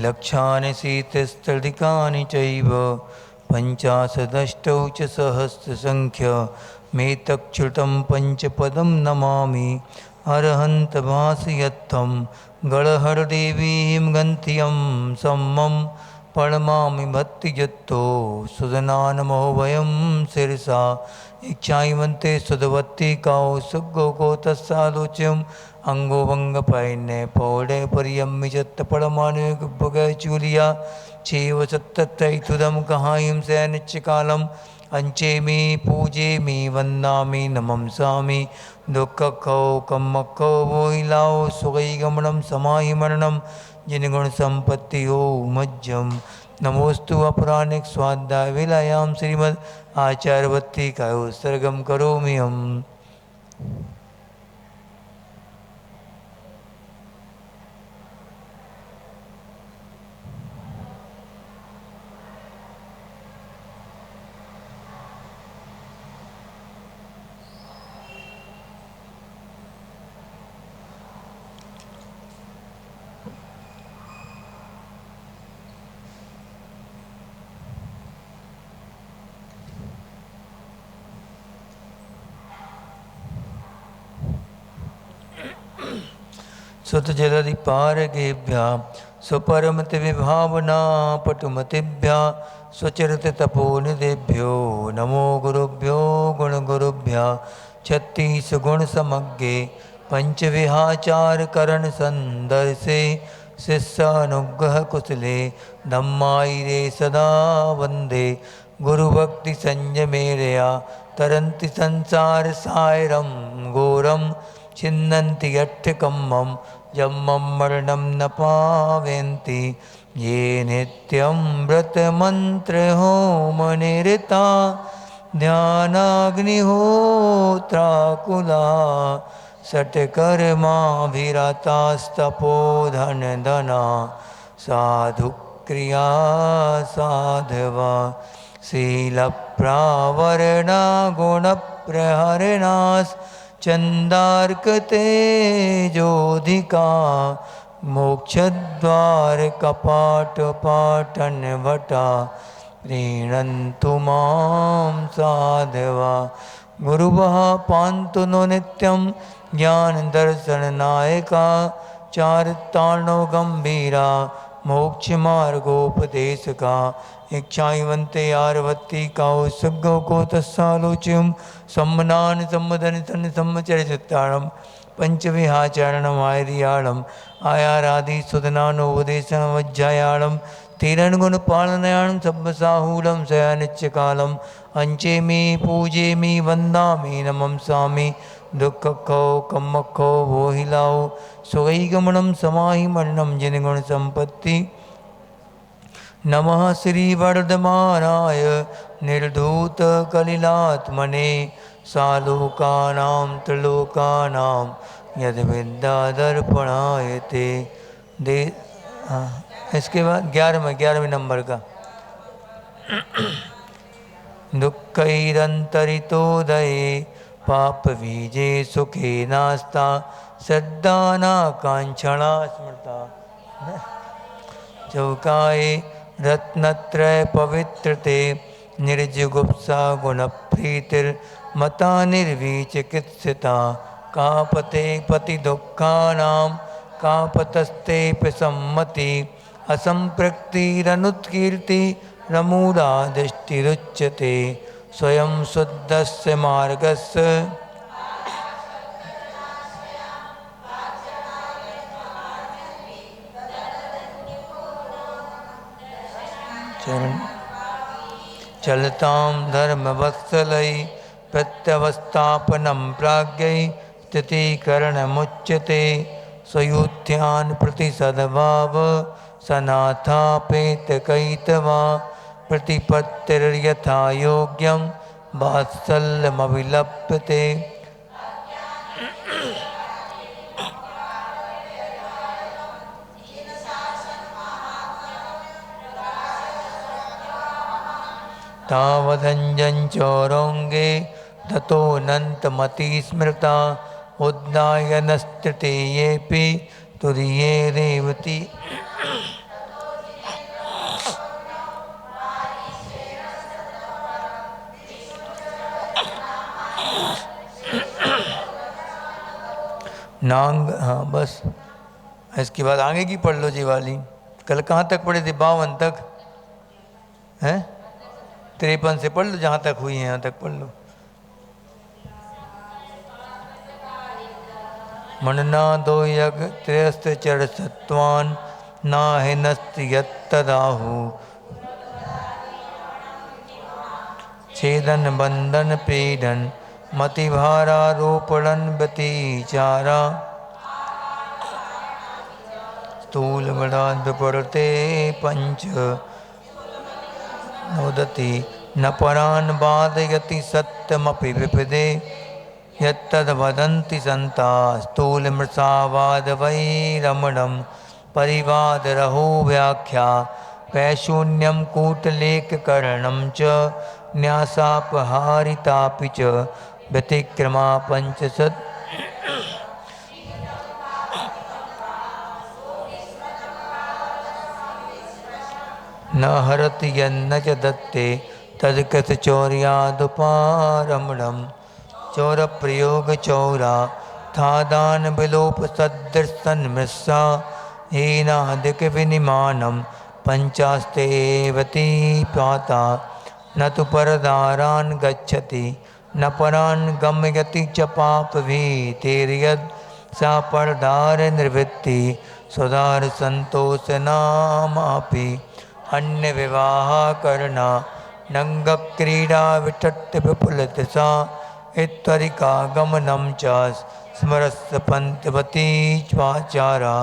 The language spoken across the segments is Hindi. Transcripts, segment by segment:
लक्षानि शीतस्त्रधिकानि चैव पञ्चाशदष्टौ च सहस्रसङ्ख्यमेतच्छ्रुतं पञ्चपदं नमामि अरहन्तभासयत्थं गणहरदेवीं गन्त्यं सम्मं प्रणमामि भक्तियुक्तो सुदनानमो वयं शिरसा इच्छाइवन्ते सुधवत्ति कौसुगो तस्सालोच्यम् अंगो भंग पैन्य पौड़े परियम्मि चत्त पड़मानुगचूलिया छेव सत्तुदम कहाईं से निश्चिकालम अंचे मी पूजे मी वंदामि नमंसामि दुख खो कम खो वोहिलाओ सुगई गमनम समाहि मरणम जिन गुण संपत्ति हो मज्जम नमोस्तु अपराणिक स्वाध्याय विलायाम श्रीमद आचार्यवत्ती का उत्सर्गम करोमि हम। सुत जलधि पारगेभ्या स्वपरमति विभावना पटुमतिभ्या स्वचरित तपोनिधेभ्यो नमो गुरुभ्यो गुणगुरुभ्या छत्तीस गुण समग्गे पंचविहाचार करण संदर्शे शिष्यानुग्रह कुशले धम्मायिरे सदा वंदे गुरुभक्ति संयमेरया तरन्ति संसार सायरम घोरम छिन्नन्ति यट्ठकम्मं जम्मं मरणं न पावयन्ति ये नित्यं व्रतमन्त्रहोमनिरता ध्यानाग्निहोत्राकुला षट्कर्माभिरतास्तपोधनधना साधुक्रिया साधवा शीलप्रावरणा गुणप्रहरणास् चंदार्कते जोधिका मोक्षद्वार कपाट पाटन भटा प्रीणन्तु मां साधवा गुरुवः पान्तु नो नित्यं ज्ञान दर्शन नायका चारितार्णो गंभीरा मोक्ष मार्गोपदेशका इच्छाइवन्ते आरवत्ती कौसुगो को तस्सालोच्यं सम्मनान सम्मदन तन सम्मचरितारम पंचविहाचरणम आयरियाणम आयारादि सुदनानोपदेशनमज्जायाणम तीरण गुण पालनयाणम सब्बसाहूलम सयानिच्यकालम अंचे मे पूजे मे वंदामि नमंसामि दुख खो कम खो वोहिलाओ सुगई गमनम समाहि मरणम जिन गुण संपत्ति नमः श्री वर्धमानाय निर्धूत कलिलात्मने सालोकानां त्रिलोकानां यद विद्यादर्पणाय ते दे। इसके बाद 11वें नंबर का दुःखैरन्तरितोदये पापबीजे सुखे नास्ता श्रद्धाना कांक्षणा स्मृता चौकाए रत्नत्रय पवित्रते निर्जुगुप्सा गुणप्रीतिर्मता निर्विचिकित्सिता कापते पति दुःखानां कापतस्ते सम्मति असंपृक्तिरनुत्कीर्ति रमूढा दृष्टिरुच्यते स्वयं शुद्धस्य मार्गस्य चलतां धर्मवत्सलै प्रत्यवस्थापनं प्राज्ञै स्थितीकरणमुच्यते स्वयुत्थान प्रतिसद्भाव सनाथापेतकैतवा प्रतिपत्तिर्यथा योग्यं वात्सल्यमविलप्यते तावदञ्जञ्चौरङ्गे ततोऽनन्तमति स्मृता उद्दायनस्तृतीयेऽपि तुरीये रेवती नांग, हाँ बस इसके बाद आगे की पढ़ लो जी वाली। कल कहाँ तक पढ़े थे? 52 तक हैं? 53 से पढ़ लो, जहाँ तक हुई है यहाँ तक पढ़ लो। मनना दो यग त्रयस्त चर सत्वान ना हिनस्त यत्तदाहु छेदन बंधन पीडन मति भारारोपणन व्यतिचारा स्थूल बड़ाद पड़ते पंच नोदति न परान बाधयति सत्यमपि विपदे यत्तद् वदन्ति संता स्थूल मृषावाद वैरमणम परिवाद रहो व्याख्या पैशून्यम कूटलेखकरणं च न्यासापहारितापि च व्यतिक्रमा पंचशत न हरति यन्न च दत्ते तद्कथ चौर्यादुपारमणम् चौर प्रयोग चौरा थादान विलोप सदृशन्मृषा हीनादिक विनिमानम पंचास्तेवती पाता न तो परदारान गच्छति न परान गमयति च पाप भीतिर्यद् सा परदार निवृत्ति सुधार संतोष नामापि अन्य विवाह करना नंग क्रीडा विटट्ट विपुलित सा इत्तरिका गमनम च स्मरस्य पंचवती स्वाचारा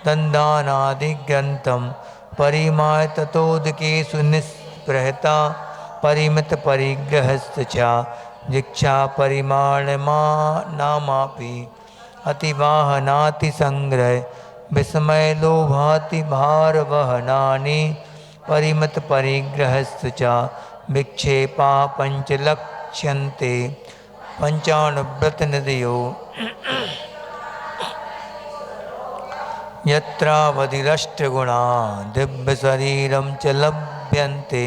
दंदानादिग्रंथम परिमाय ततोदकेषु निस्पृहता परिमित परिग्रहस्थ च दीक्षा परिमाणमा नामापि अतिवाहनाति संग्रह विस्मय लोभाति भार वहनानि परिमित परिग्रहस्थ च विक्षेपा पंचलक्ष्यन्ते पंचानुव्रत निधयो यत्रावधिरष्टगुणा दिव्य शरीरम च लभ्यन्ते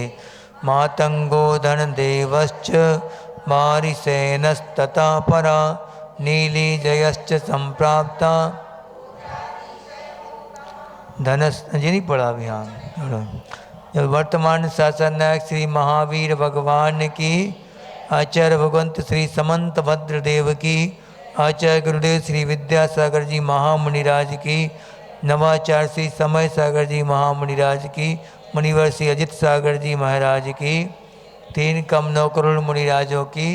मातंगो धन देवश्च वारिसेनस्तथा परा नीली जयश्च संप्राप्ता धनस जी नहीं पढ़ा अभियान। जब वर्तमान शासन नायक श्री महावीर भगवान की, आचार्य भगवंत श्री समंत भद्रदेव की, आचार्य गुरुदेव श्री विद्यासागर जी महामुनिराज की, नवाचार्य श्री समय सागर जी महामुनिराज की, मुनिवर श्री अजित सागर जी महाराज की, 3 कम 9 करोड़ मुनिराजों की,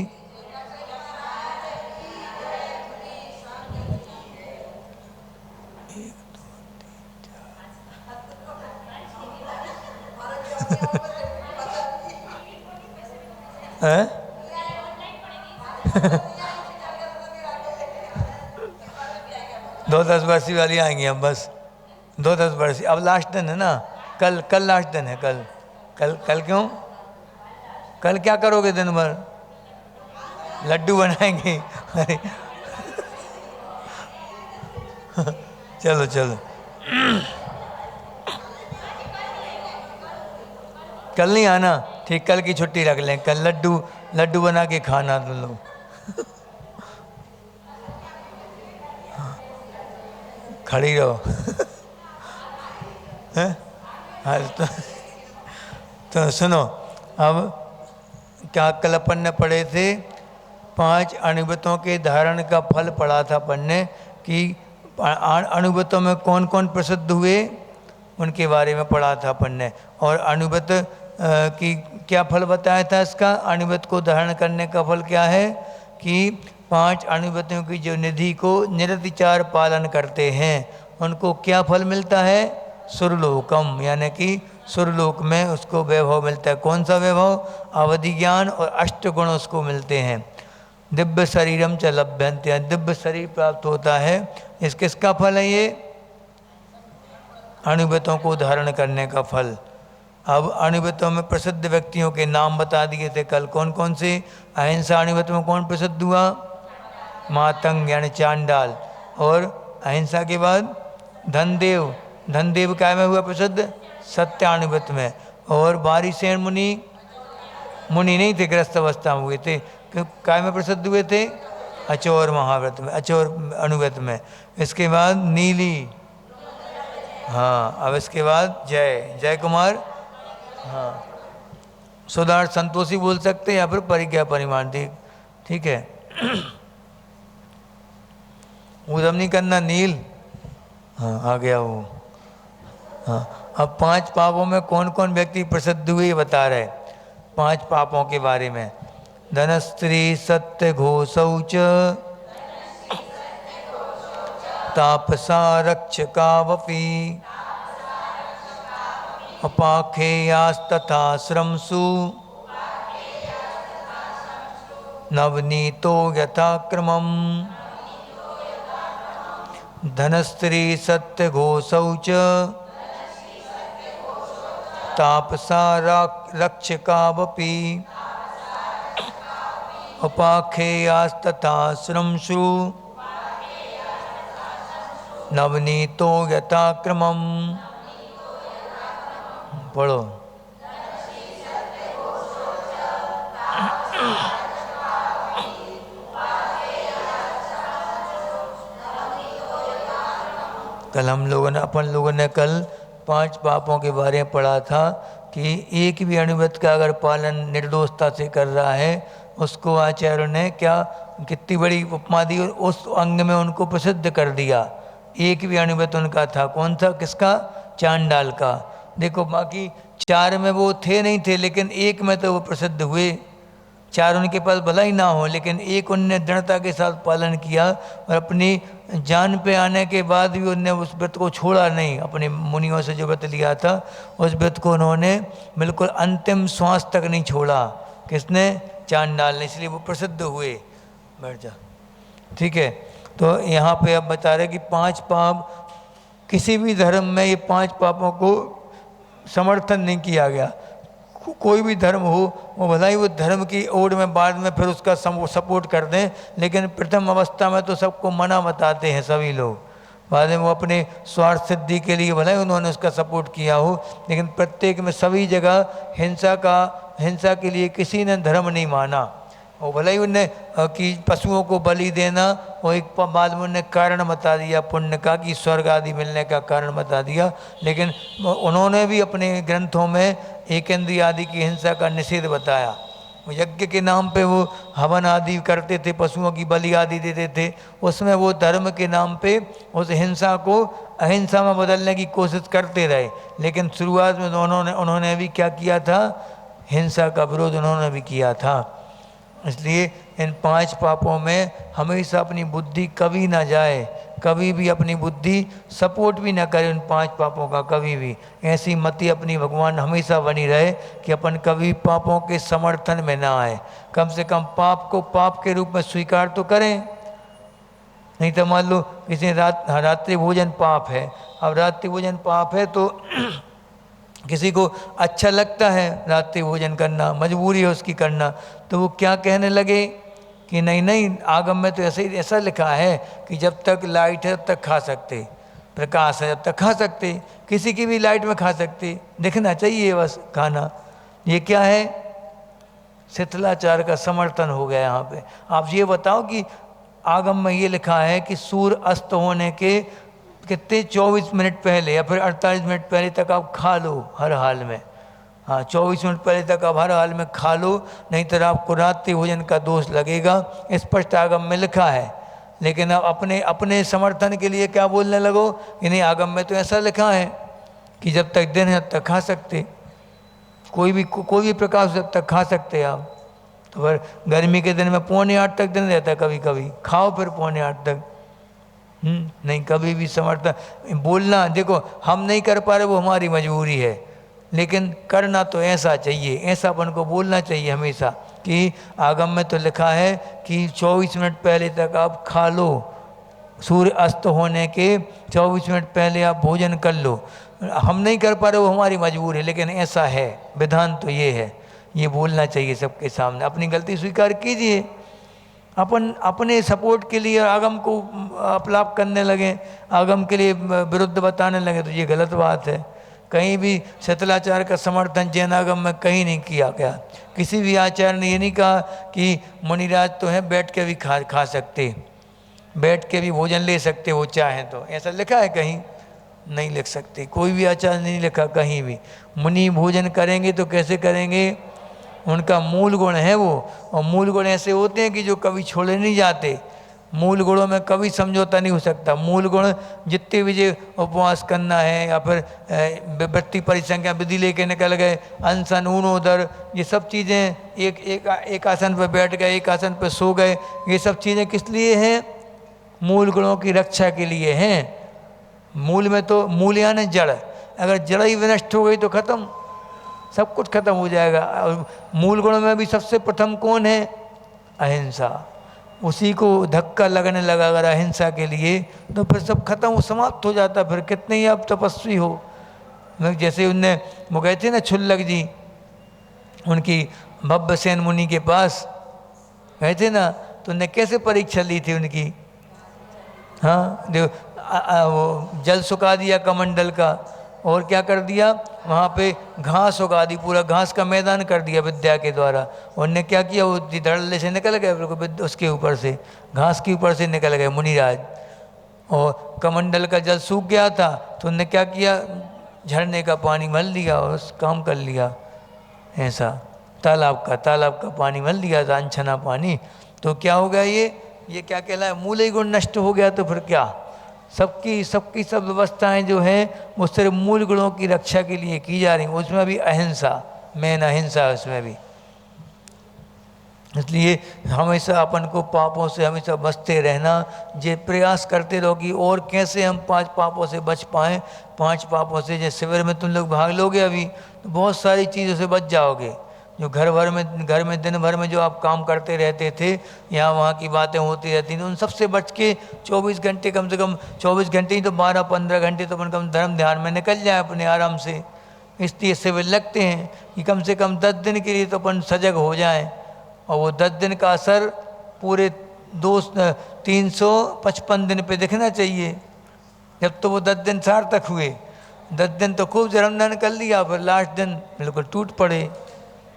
हैं? 2-10 वर्षी वाली आएंगी अब बस 2-10 वर्षी। अब लास्ट दिन है ना, कल लास्ट दिन है। कल क्यों? कल क्या करोगे दिन भर? लड्डू बनाएंगे। चलो चलो कल नहीं आना, ठीक, कल की छुट्टी रख लें। कल लड्डू बना के खाना तुम लोग। खड़ी रहो। हाँ तो सुनो, अब क्या कल अपन ने पढ़े थे? 5 अणुव्रतों के धारण का फल पढ़ा था अपन ने कि अणुव्रतों में कौन कौन प्रसिद्ध हुए, उनके बारे में पढ़ा था अपन ने। और अणुव्रत की क्या फल बताया था इसका? अणुव्रत को धारण करने का फल क्या है कि 5 अणुव्रतों की जो निधि को निरतिचार पालन करते हैं उनको क्या फल मिलता है? सुरलोकम, यानी कि सुरलोक में उसको वैभव मिलता है। कौन सा वैभव? अवधि ज्ञान और अष्टगुण उसको मिलते हैं। दिव्य शरीरम च लभ्यन्ते, दिव्य शरीर प्राप्त होता है। इस किसका फल है ये? अणुव्रतों को धारण करने का फल। अब अणुव्रतों में प्रसिद्ध व्यक्तियों के नाम बता दिए थे कल, कौन कौन से? अहिंसा अणुव्रत में कौन प्रसिद्ध हुआ? मातंग यानी चांडाल। और अहिंसा के बाद धनदेव, धनदेव काय में हुआ प्रसिद्ध? सत्यानुव्रत में। और बारिसेन मुनि, मुनि नहीं थे, ग्रस्त अवस्था में हुए थे, काय में प्रसिद्ध हुए थे? अचौर महाव्रत में, अचौर अनुव्रत में। इसके बाद नीली, हाँ, अब इसके बाद जय, जय कुमार, हाँ, सुधार संतोषी बोल सकते हैं या फिर परिज्ञा परिमाण दी, ठीक है। उदम नहीं करना, नील, हाँ आ गया वो। हाँ, अब 5 पापों में कौन कौन व्यक्ति प्रसिद्ध हुए ये बता रहे 5 पापों के बारे में। धन स्त्री सत्य घो शौच, तापसा रक्षकावपि, अपाखेयास्तथा श्रमसु, नवनीतो यथाक्रमम्। धनस्त्री सत्य घो शौच, तापसा रक्षकावपि, अपाखेयास्तथा श्रमसु, नवनीतो यथाक्रमम्। पढ़ो। कल हम लोगों ने, अपन लोगों ने कल 5 पापों के बारे में पढ़ा था कि एक भी अनुव्रत का अगर पालन निर्दोषता से कर रहा है उसको आचार्यों ने क्या कितनी बड़ी उपमा दी और उस अंग में उनको प्रसिद्ध कर दिया। एक भी अनुव्रत उनका था, कौन था, किसका? चांडाल का। देखो बाकी 4 में वो थे नहीं थे, लेकिन एक में तो वो प्रसिद्ध हुए। 4 उनके पास भला ही ना हो, लेकिन एक उनने दृढ़ता के साथ पालन किया और अपनी जान पे आने के बाद भी उनने उस व्रत को छोड़ा नहीं। अपने मुनियों से जो व्रत लिया था उस व्रत को उन्होंने बिल्कुल अंतिम श्वास तक नहीं छोड़ा। किसने? चांडाल ने। इसलिए वो प्रसिद्ध हुए। बैठ जा, ठीक है। तो यहाँ पे अब बता रहे कि 5 पाप, किसी भी धर्म में ये 5 पापों को समर्थन नहीं किया गया। कोई भी धर्म हो, वो भला ही वो धर्म की ओर में बाद में फिर उसका सपोर्ट कर दें, लेकिन प्रथम अवस्था में तो सबको मना बताते हैं सभी लोग। बाद में वो अपने स्वार्थ सिद्धि के लिए भला ही उन्होंने उसका सपोर्ट किया हो, लेकिन प्रत्येक में सभी जगह हिंसा के लिए किसी ने धर्म नहीं माना। और भले ही उनने कि पशुओं को बलि देना, और एक बाद में उन्हें कारण बता दिया पुण्य का कि स्वर्ग आदि मिलने का कारण बता दिया, लेकिन उन्होंने भी अपने ग्रंथों में एकेंद्रिय आदि की हिंसा का निषेध बताया। यज्ञ के नाम पे वो हवन आदि करते थे, पशुओं की बलि आदि देते थे, उसमें वो धर्म के नाम पे उस हिंसा को अहिंसा में बदलने की कोशिश करते रहे। लेकिन शुरुआत में उन्होंने भी क्या किया था? हिंसा का विरोध उन्होंने भी किया था। इसलिए इन 5 पापों में हमेशा अपनी बुद्धि कभी ना जाए, कभी भी अपनी बुद्धि सपोर्ट भी ना करे उन 5 पापों का, कभी भी ऐसी मति अपनी भगवान हमेशा बनी रहे कि अपन कभी पापों के समर्थन में ना आए। कम से कम पाप को पाप के रूप में स्वीकार तो करें। नहीं तो मान लो किसी रात्रि भोजन पाप है, अब रात्रि भोजन पाप है तो किसी को अच्छा लगता है रात्रि भोजन करना, मजबूरी है उसकी करना, तो वो क्या कहने लगे कि नहीं नहीं, आगम में तो ऐसा लिखा है कि जब तक लाइट है तब तक खा सकते, प्रकाश है जब तक खा सकते, किसी की भी लाइट में खा सकते, दिखना चाहिए बस खाना। ये क्या है? शिथिलाचार का समर्थन हो गया यहाँ पे। आप ये बताओ कि आगम में ये लिखा है कि सूर्य अस्त होने के कितने 24 मिनट पहले या फिर 48 मिनट पहले तक आप खा लो हर हाल में। हाँ, 24 मिनट पहले तक आप हर हाल में खा लो, नहीं तो आपको रात्रि भोजन का दोष लगेगा। स्पष्ट आगम में लिखा है। लेकिन आप अपने समर्थन के लिए क्या बोलने लगो कि नहीं, आगम में तो ऐसा लिखा है कि जब तक दिन है तब तक खा सकते, कोई भी प्रकार से जब तक खा सकते आप। तो फिर गर्मी के दिन में 7:45 तक दिन रहता है, कभी कभी खाओ फिर 7:45 तक। नहीं, कभी भी समर्थन बोलना, देखो हम नहीं कर पा रहे वो हमारी मजबूरी है, लेकिन करना तो ऐसा चाहिए, ऐसा अपन को बोलना चाहिए हमेशा कि आगम में तो लिखा है कि 24 मिनट पहले तक आप खा लो, सूर्य अस्त होने के 24 मिनट पहले आप भोजन कर लो। हम नहीं कर पा रहे वो हमारी मजबूरी है, लेकिन ऐसा है, विधान तो ये है, ये बोलना चाहिए सबके सामने। अपनी गलती स्वीकार कीजिए। अपन अपने सपोर्ट के लिए आगम को अपलाप करने लगे, आगम के लिए विरुद्ध बताने लगे, तो ये गलत बात है। कहीं भी शीतलाचार्य का समर्थन जैन आगम में कहीं नहीं किया गया। किसी भी आचार्य ने ये नहीं कहा कि मुनिराज तो हैं बैठ के भी खा सकते, बैठ के भी भोजन ले सकते वो चाहें तो, ऐसा लिखा है कहीं? नहीं लिख सकते, कोई भी आचार्य नहीं लिखा कहीं भी। मुनि भोजन करेंगे तो कैसे करेंगे? उनका मूल गुण है वो, और मूल गुण ऐसे होते हैं कि जो कभी छोड़े नहीं जाते। मूल गुणों में कभी समझौता नहीं हो सकता। मूल गुण जितने भी जो उपवास करना है या फिर वृत्ति परिसंख्या विधि लेके निकल गए, अनशन ऊणोदर, ये सब चीज़ें, एक आसन पर बैठ गए, एक आसन पर सो गए, ये सब चीज़ें किस लिए हैं? मूल गुणों की रक्षा के लिए हैं। मूल में तो मूल यानी जड़, अगर जड़ ही विनष्ट हो गई तो खत्म, सब कुछ खत्म हो जाएगा। और मूल गुणों में भी सबसे प्रथम कौन है? अहिंसा। उसी को धक्का लगने लगा अगर अहिंसा के लिए, तो फिर सब खत्म, समाप्त हो जाता। फिर कितने ही आप तपस्वी हो। जैसे उनने वो गए थे ना छुल्लक जी, उनकी भव्यसेन मुनि के पास गए थे ना, तो उनने कैसे परीक्षा ली थी उनकी? हाँ, देखो वो जल सुखा दिया कमंडल का, और क्या कर दिया वहाँ पे घास उगा दी, पूरा घास का मैदान कर दिया विद्या के द्वारा। उनने क्या किया, वो धड़ल्ले से निकल गए बिल्कुल उसके ऊपर से, घास के ऊपर से निकल गए मुनिराज। और कमंडल का जल सूख गया था, तो उनने क्या किया, झरने का पानी मल लिया और उस काम कर लिया। ऐसा तालाब का पानी मल लिया था, अनछना पानी। तो क्या हो गया, ये क्या कहलाए? मूल ही गुण नष्ट हो गया। तो फिर क्या, सबकी सब व्यवस्थाएं जो हैं वो सिर्फ मूल गुणों की रक्षा के लिए की जा रही हैं। उसमें भी अहिंसा, मेन अहिंसा है उसमें भी। इसलिए हमेशा अपन को पापों से हमेशा बचते रहना, ये प्रयास करते रहो कि और कैसे हम 5 पापों से बच पाएँ। 5 पापों से, जैसे शिविर में तुम लोग भाग लोगे अभी, तो बहुत सारी चीज़ों से बच जाओगे। जो घर में दिन भर में जो आप काम करते रहते थे, यहाँ वहाँ की बातें होती रहती थी, उन सबसे बच के 24 घंटे, कम से कम 24 घंटे ही तो 12-15 घंटे तो अपन कम धर्म ध्यान में निकल जाए अपने आराम से। इसलिए शिविर लगते हैं कि कम से कम 10 दिन के लिए तो अपन सजग हो जाएं, और वो 10 दिन का असर पूरे 355 दिन पे दिखना चाहिए। जब तो वो 10 दिन सार्थक हुए, 10 दिन तो खूब जन्मदान कर लिया, फिर लास्ट दिन बिल्कुल टूट पड़े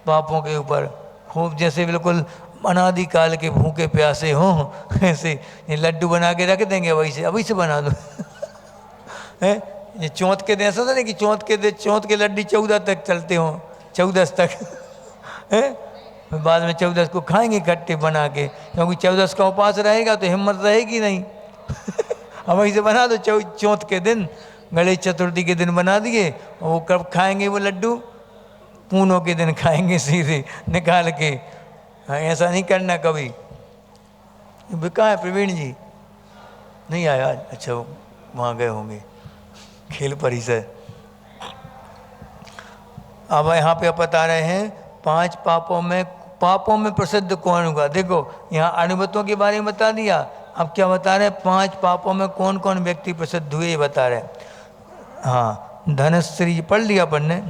पापों के ऊपर, खूब जैसे बिल्कुल अनादिकाल के भूखे प्यासे हों, ऐसे ये लड्डू बना के रख देंगे, वैसे अभी से बना दो है। ये चौथ के दिन ऐसा था नहीं कि चौथ के लड्डू 14 तक चलते हों, 14 तक है, बाद में 14 को खाएंगे इकट्ठे बना के, क्योंकि 14 का उपवास रहेगा तो हिम्मत रहेगी नहीं अब वही से बना दो, चौथ के दिन, गणेश चतुर्थी के दिन बना दिए, और वो कब खाएंगे वो लड्डू? पूनों के दिन खाएंगे सीधे निकाल के। हाँ, ऐसा नहीं करना कभी। कहाँ है प्रवीण जी? नहीं आया आज? अच्छा, वहाँ गए होंगे खेल परिसर। अब यहाँ पे आप बता रहे हैं 5 पापों में प्रसिद्ध कौन होगा। देखो यहाँ अणुवतों के बारे में बता दिया, अब क्या बता रहे हैं? 5 पापों में कौन कौन व्यक्ति प्रसिद्ध हुए ये बता रहे हैं। हाँ, धनश्री पढ़ लिया अपन ने।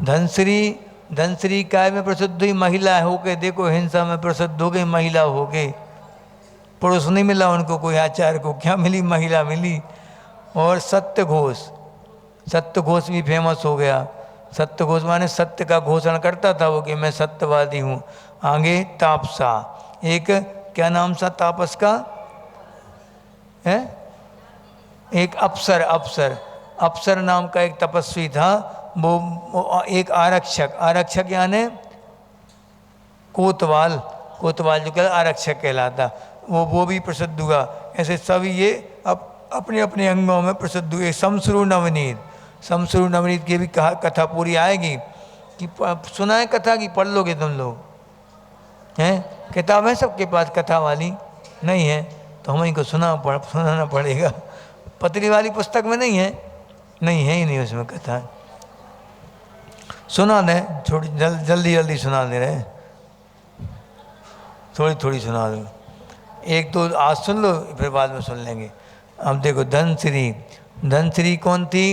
धनश्री काय में प्रसिद्ध हुई? महिला हो के, देखो हिंसा में प्रसिद्ध हो गई, महिला हो गई। पुरुष नहीं मिला उनको, कोई आचार्य को क्या मिली? महिला मिली। और सत्य घोष भी फेमस हो गया। सत्य घोष माने सत्य का घोषण करता था वो कि मैं सत्यवादी हूँ। आगे तापसा, एक क्या नाम सा तापस का है? एक अप्सर नाम का एक तपस्वी था। वो एक आरक्षक यानी कोतवाल जो कहला आरक्षक कहलाता, वो भी प्रसिद्ध हुआ। ऐसे सभी ये अब अपने अपने अंगों में प्रसिद्ध हुए। शमश्रु नवनीत की भी कथा पूरी आएगी कि सुना है कथा की? पढ़ लोगे तुम लोग? हैं किताब है सबके पास कथा वाली? नहीं है तो हम इनको सुनाना पड़ेगा। पतली वाली पुस्तक में नहीं है ही नहीं उसमें कथा। सुना दे थोड़ी, जल्दी सुना दे रहे, थोड़ी सुना दो। एक तो आज सुन लो, फिर बाद में सुन लेंगे। अब देखो धनश्री कौन थी?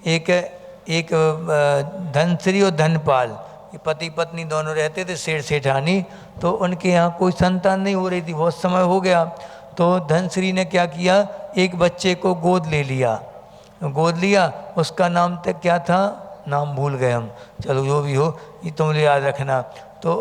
एक धनश्री और धनपाल, ये पति पत्नी दोनों रहते थे, सेठ सेठानी। तो उनके यहाँ कोई संतान नहीं हो रही थी, बहुत समय हो गया। तो धनश्री ने क्या किया, एक बच्चे को गोद ले लिया। गोद लिया, उसका नाम तक क्या था, नाम भूल गए हम, चलो जो भी हो ये तुम याद रखना। तो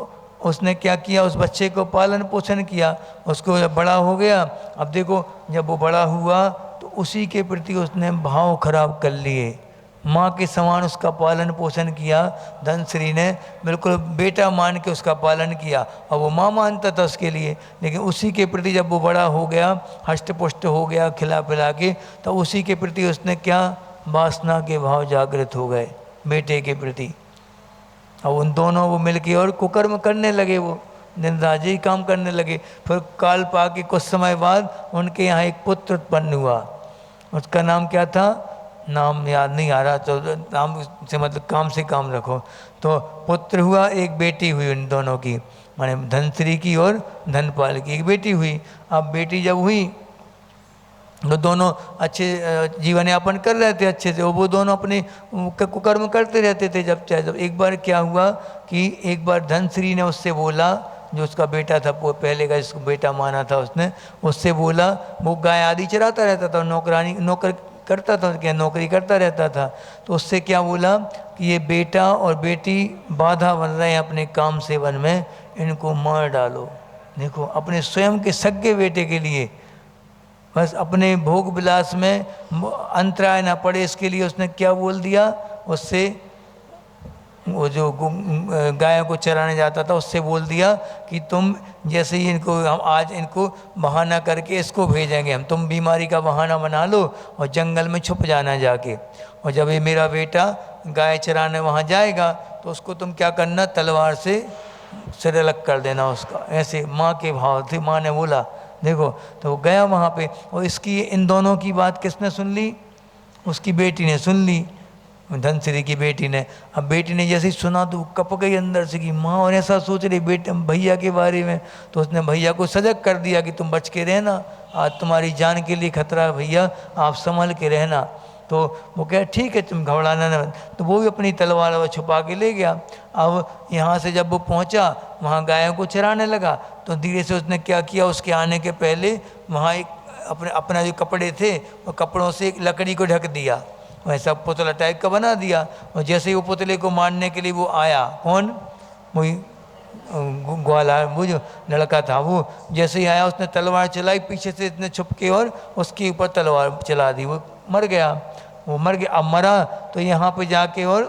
उसने क्या किया, उस बच्चे को पालन पोषण किया, उसको जब बड़ा हो गया, अब देखो जब वो बड़ा हुआ तो उसी के प्रति उसने भाव खराब कर लिए, माँ के समान उसका पालन पोषण किया। धनश्री ने बिल्कुल बेटा मान के उसका पालन किया, और वो माँ मानता था उसके लिए, लेकिन उसी के प्रति जब वो बड़ा हो गया, हष्ट पुष्ट हो गया खिला पिला के, तो उसी के प्रति उसने क्या, वासना के भाव जागृत हो गए बेटे के प्रति। अब उन दोनों वो मिलके और कुकर्म करने लगे, वो निंदाजी काम करने लगे। फिर काल पा के कुछ समय बाद उनके यहाँ एक पुत्र उत्पन्न हुआ, उसका नाम क्या था, नाम याद नहीं आ रहा, तो नाम से मतलब काम से काम रखो। तो पुत्र हुआ, एक बेटी हुई उन दोनों की, माने धनश्री की और धनपाल की एक बेटी हुई। अब बेटी जब हुई तो दोनों अच्छे जीवन यापन कर रहे थे अच्छे से, वो दोनों अपने कुकर्म करते रहते थे जब चाहे। जब एक बार क्या हुआ कि एक बार धनश्री ने उससे बोला, जो उसका बेटा था, वो पहले का जिसको बेटा माना था उसने, उससे बोला, वो गाय आदि चराता रहता था, नौकर करता था, क्या नौकरी करता रहता था। तो उससे क्या बोला कि ये बेटा और बेटी बाधा बन रहे हैं अपने काम सेवन में, इनको मार डालो। देखो अपने स्वयं के सगे बेटे के लिए, बस अपने भोग विलास में अंतराय ना पड़े इसके लिए उसने क्या बोल दिया, उससे वो जो गायों को चराने जाता था उससे बोल दिया कि तुम जैसे ही इनको, हम आज इनको बहाना करके इसको भेजेंगे हम, तुम बीमारी का बहाना बना लो और जंगल में छुप जाना जाके, और जब ये मेरा बेटा गाय चराने वहाँ जाएगा तो उसको तुम क्या करना, तलवार से सिर अलग कर देना उसका। ऐसे माँ के भाव थे, माँ ने बोला। देखो तो वो गया वहाँ पे, और इसकी इन दोनों की बात किसने सुन ली, उसकी बेटी ने सुन ली, धनश्री की बेटी ने। अब बेटी ने जैसे ही सुना तो कप गई अंदर से कि माँ और ऐसा सोच रही बेटे भैया के बारे में। तो उसने भैया को सजग कर दिया कि तुम बच के रहना, आज तुम्हारी जान के लिए खतरा है भैया, आप संभल के रहना। तो वो कहे ठीक है तुम घबराना ना। तो वो भी अपनी तलवार वो छुपा के ले गया। अब यहाँ से जब वो पहुँचा वहाँ गायों को चराने लगा, तो धीरे से उसने क्या किया, उसके आने के पहले वहाँ एक अपना जो कपड़े थे वो कपड़ों से एक लकड़ी को ढक दिया, वैसा पुतला टाइप का बना दिया। और जैसे ही वो पुतले को मारने के लिए वो आया, कौन, वही ग्वाला, वो जो लड़का था, वो जैसे ही आया उसने तलवार चलाई पीछे से इतने छुप के, और उसके ऊपर तलवार चला दी, वो मर गया। वो मर गया, अब मरा तो यहाँ पे जाके और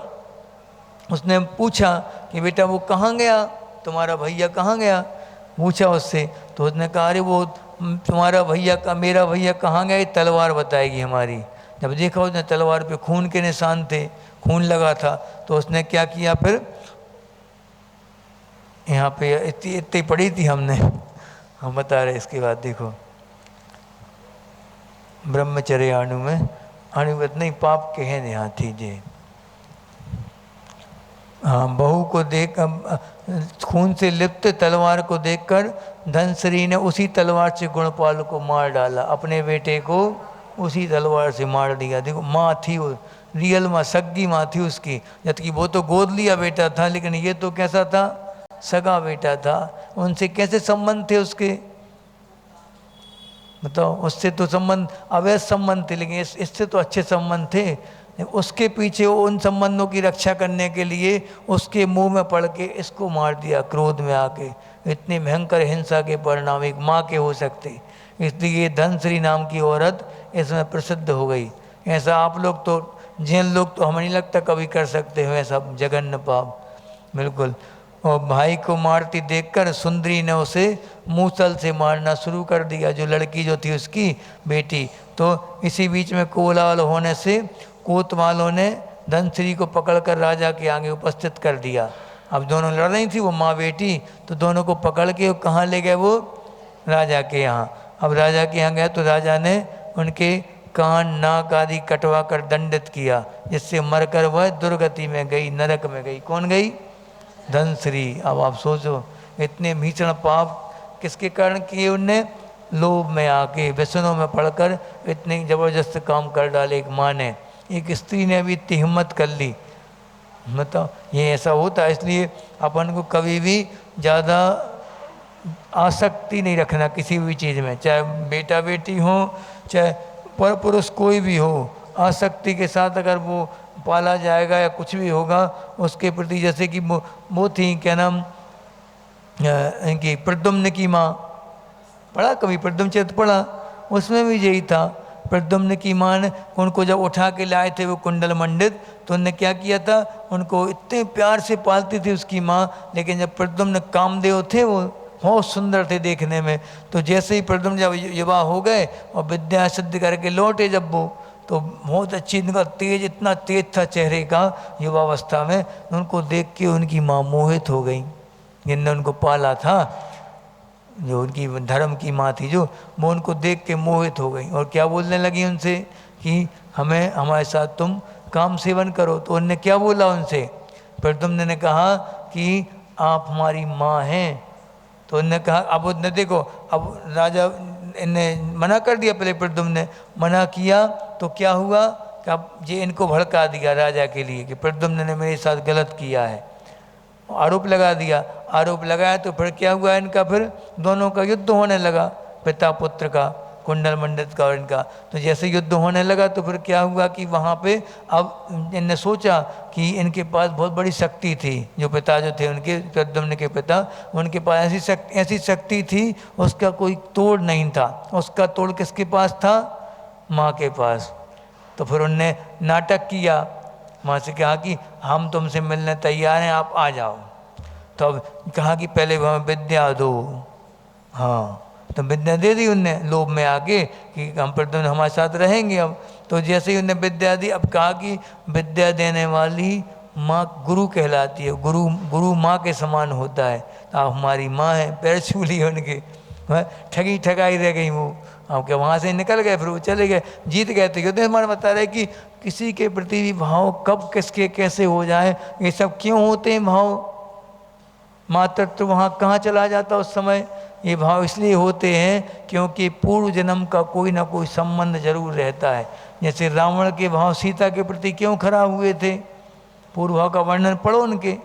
उसने पूछा कि बेटा वो कहाँ गया, तुम्हारा भैया कहाँ गया, पूछा उससे। तो उसने कहा अरे वो तुम्हारा भैया का, मेरा भैया कहाँ गया, तलवार बताएगी हमारी। जब देखा उसने तलवार पे खून के निशान थे, खून लगा था, तो उसने क्या किया, फिर यहाँ पे इतनी पढ़ी थी हमने, हम बता रहे इसके बाद देखो, ब्रह्मचर्य अणु में अणुवत नहीं पाप के हैं यहाँ थी जे। हाँ, बहू को देख खून से लिप्त तलवार को देखकर धनश्री ने उसी तलवार से गुणपाल को मार डाला, अपने बेटे को उसी तलवार से मार दिया। देखो माँ थी वो, रियल माँ, सगी माँ थी उसकी, जबकि वो तो गोद लिया बेटा था, लेकिन ये तो कैसा था, सगा बेटा था। उनसे कैसे संबंध थे उसके, बताओ, उससे तो संबंध अवैध संबंध थे, लेकिन इससे तो अच्छे संबंध थे। उसके पीछे उन संबंधों की रक्षा करने के लिए उसके मुंह में पड़ के इसको मार दिया क्रोध में आके। इतनी भयंकर हिंसा के परिणाम एक माँ के हो सकते, इसलिए धनश्री नाम की औरत इसमें प्रसिद्ध हो गई। ऐसा आप लोग तो, जैन लोग तो हमें नहीं लगता कभी कर सकते हो ऐसा जघन्य पाप, बिल्कुल। और भाई को मारती देखकर सुंदरी ने उसे मूसल से मारना शुरू कर दिया, जो लड़की जो थी उसकी बेटी। तो इसी बीच में कोलाहल होने से कोतवालों ने धनश्री को पकड़कर राजा के आगे उपस्थित कर दिया। अब दोनों लड़ रही थी वो माँ बेटी, तो दोनों को पकड़ के कहाँ ले गए, वो राजा के यहाँ। अब राजा के यहाँ गए तो राजा ने उनके कान नाक आदि कटवा कर दंडित किया, जिससे मरकर वह दुर्गति में गई, नरक में गई। कौन गई, धनश्री। अब आप सोचो इतने भीषण पाप किसके कारण किए उनने, लोभ में आके, व्यसनों में पड़कर इतने जबरदस्त काम कर डाले। एक माँ ने, एक स्त्री ने भी इतनी हिम्मत कर ली, मतलब ये ऐसा होता है। इसलिए अपन को कभी भी ज़्यादा आसक्ति नहीं रखना किसी भी चीज़ में, चाहे बेटा बेटी हो चाहे पर पुरुष कोई भी हो। आसक्ति के साथ अगर वो पाला जाएगा या कुछ भी होगा उसके प्रति, जैसे कि वो थी क्या नाम इनकी प्रद्युम्न की माँ, पढ़ा कभी प्रद्युम्न चरित्र पढ़ा, उसमें भी यही था। प्रद्युम्न की माँ ने उनको जब उठा के लाए थे वो कुंडल मंडित, तो उनने क्या किया था, उनको इतने प्यार से पालती थी उसकी माँ। लेकिन जब प्रद्युम्न कामदेव थे वो बहुत सुंदर थे देखने में, तो जैसे ही प्रद्युम्न जब युवा हो गए और विद्या सिद्ध करके लौटे जब वो, तो बहुत अच्छी इनका तेज, इतना तेज था चेहरे का युवावस्था में, उनको देख के उनकी माँ मोहित हो गई जिनने उनको पाला था, जो उनकी धर्म की माँ थी जो, वो उनको देख के मोहित हो गई और क्या बोलने लगी उनसे कि हमें हमारे साथ तुम काम सेवन करो। तो उनने क्या बोला उनसे, प्रद्युम्न ने कहा कि आप हमारी माँ हैं। तो उनने कहा, अब उनने देखो, अब राजा ने मना कर दिया, पहले प्रद्युम्न ने मना किया तो क्या हुआ कि अब ये इनको भड़का दिया राजा के लिए कि प्रद्युम्न ने मेरे साथ गलत किया है, आरोप लगा दिया। आरोप लगाया तो फिर क्या हुआ इनका, फिर दोनों का युद्ध होने लगा, पिता पुत्र का, कुंडल मंडित का और इनका। तो जैसे युद्ध होने लगा तो फिर क्या हुआ कि वहाँ पे अब इनने सोचा कि इनके पास बहुत बड़ी शक्ति थी, जो पिता जो थे उनके, प्रद्युम्न के पिता, उनके पास ऐसी शक्ति थी उसका कोई तोड़ नहीं था। उसका तोड़ किसके पास था, माँ के पास। तो फिर उनने नाटक किया, माँ से कहा कि हम तुमसे मिलने तैयार हैं, आप आ जाओ। तो अब कहा कि पहले हमें विद्या दो। हाँ, तो विद्या दे दी उनने लोभ में आके कि हम प्रद्युम्न हमारे साथ रहेंगे अब। तो जैसे ही उन्हें विद्या दी, अब कहा कि विद्या देने वाली माँ गुरु कहलाती है, गुरु गुरु माँ के समान होता है, तो आप हमारी माँ है। पैर छू लिए उनके, ठगी ठगाई रह गई वो। अब क्या वहाँ से निकल गए, फिर वो चले गए, जीत गए। तो युद्ध हमारे बता रहे कि किसी के प्रति भी भाव कब किसके कैसे हो जाए, ये सब क्यों होते हैं भाव, मातृत्व वहाँ कहाँ चला जाता उस समय। ये भाव इसलिए होते हैं क्योंकि पूर्व जन्म का कोई ना कोई संबंध जरूर रहता है। जैसे रावण के भाव सीता के प्रति क्यों खराब हुए थे, पूर्व भाव का वर्णन पढ़ो उनके,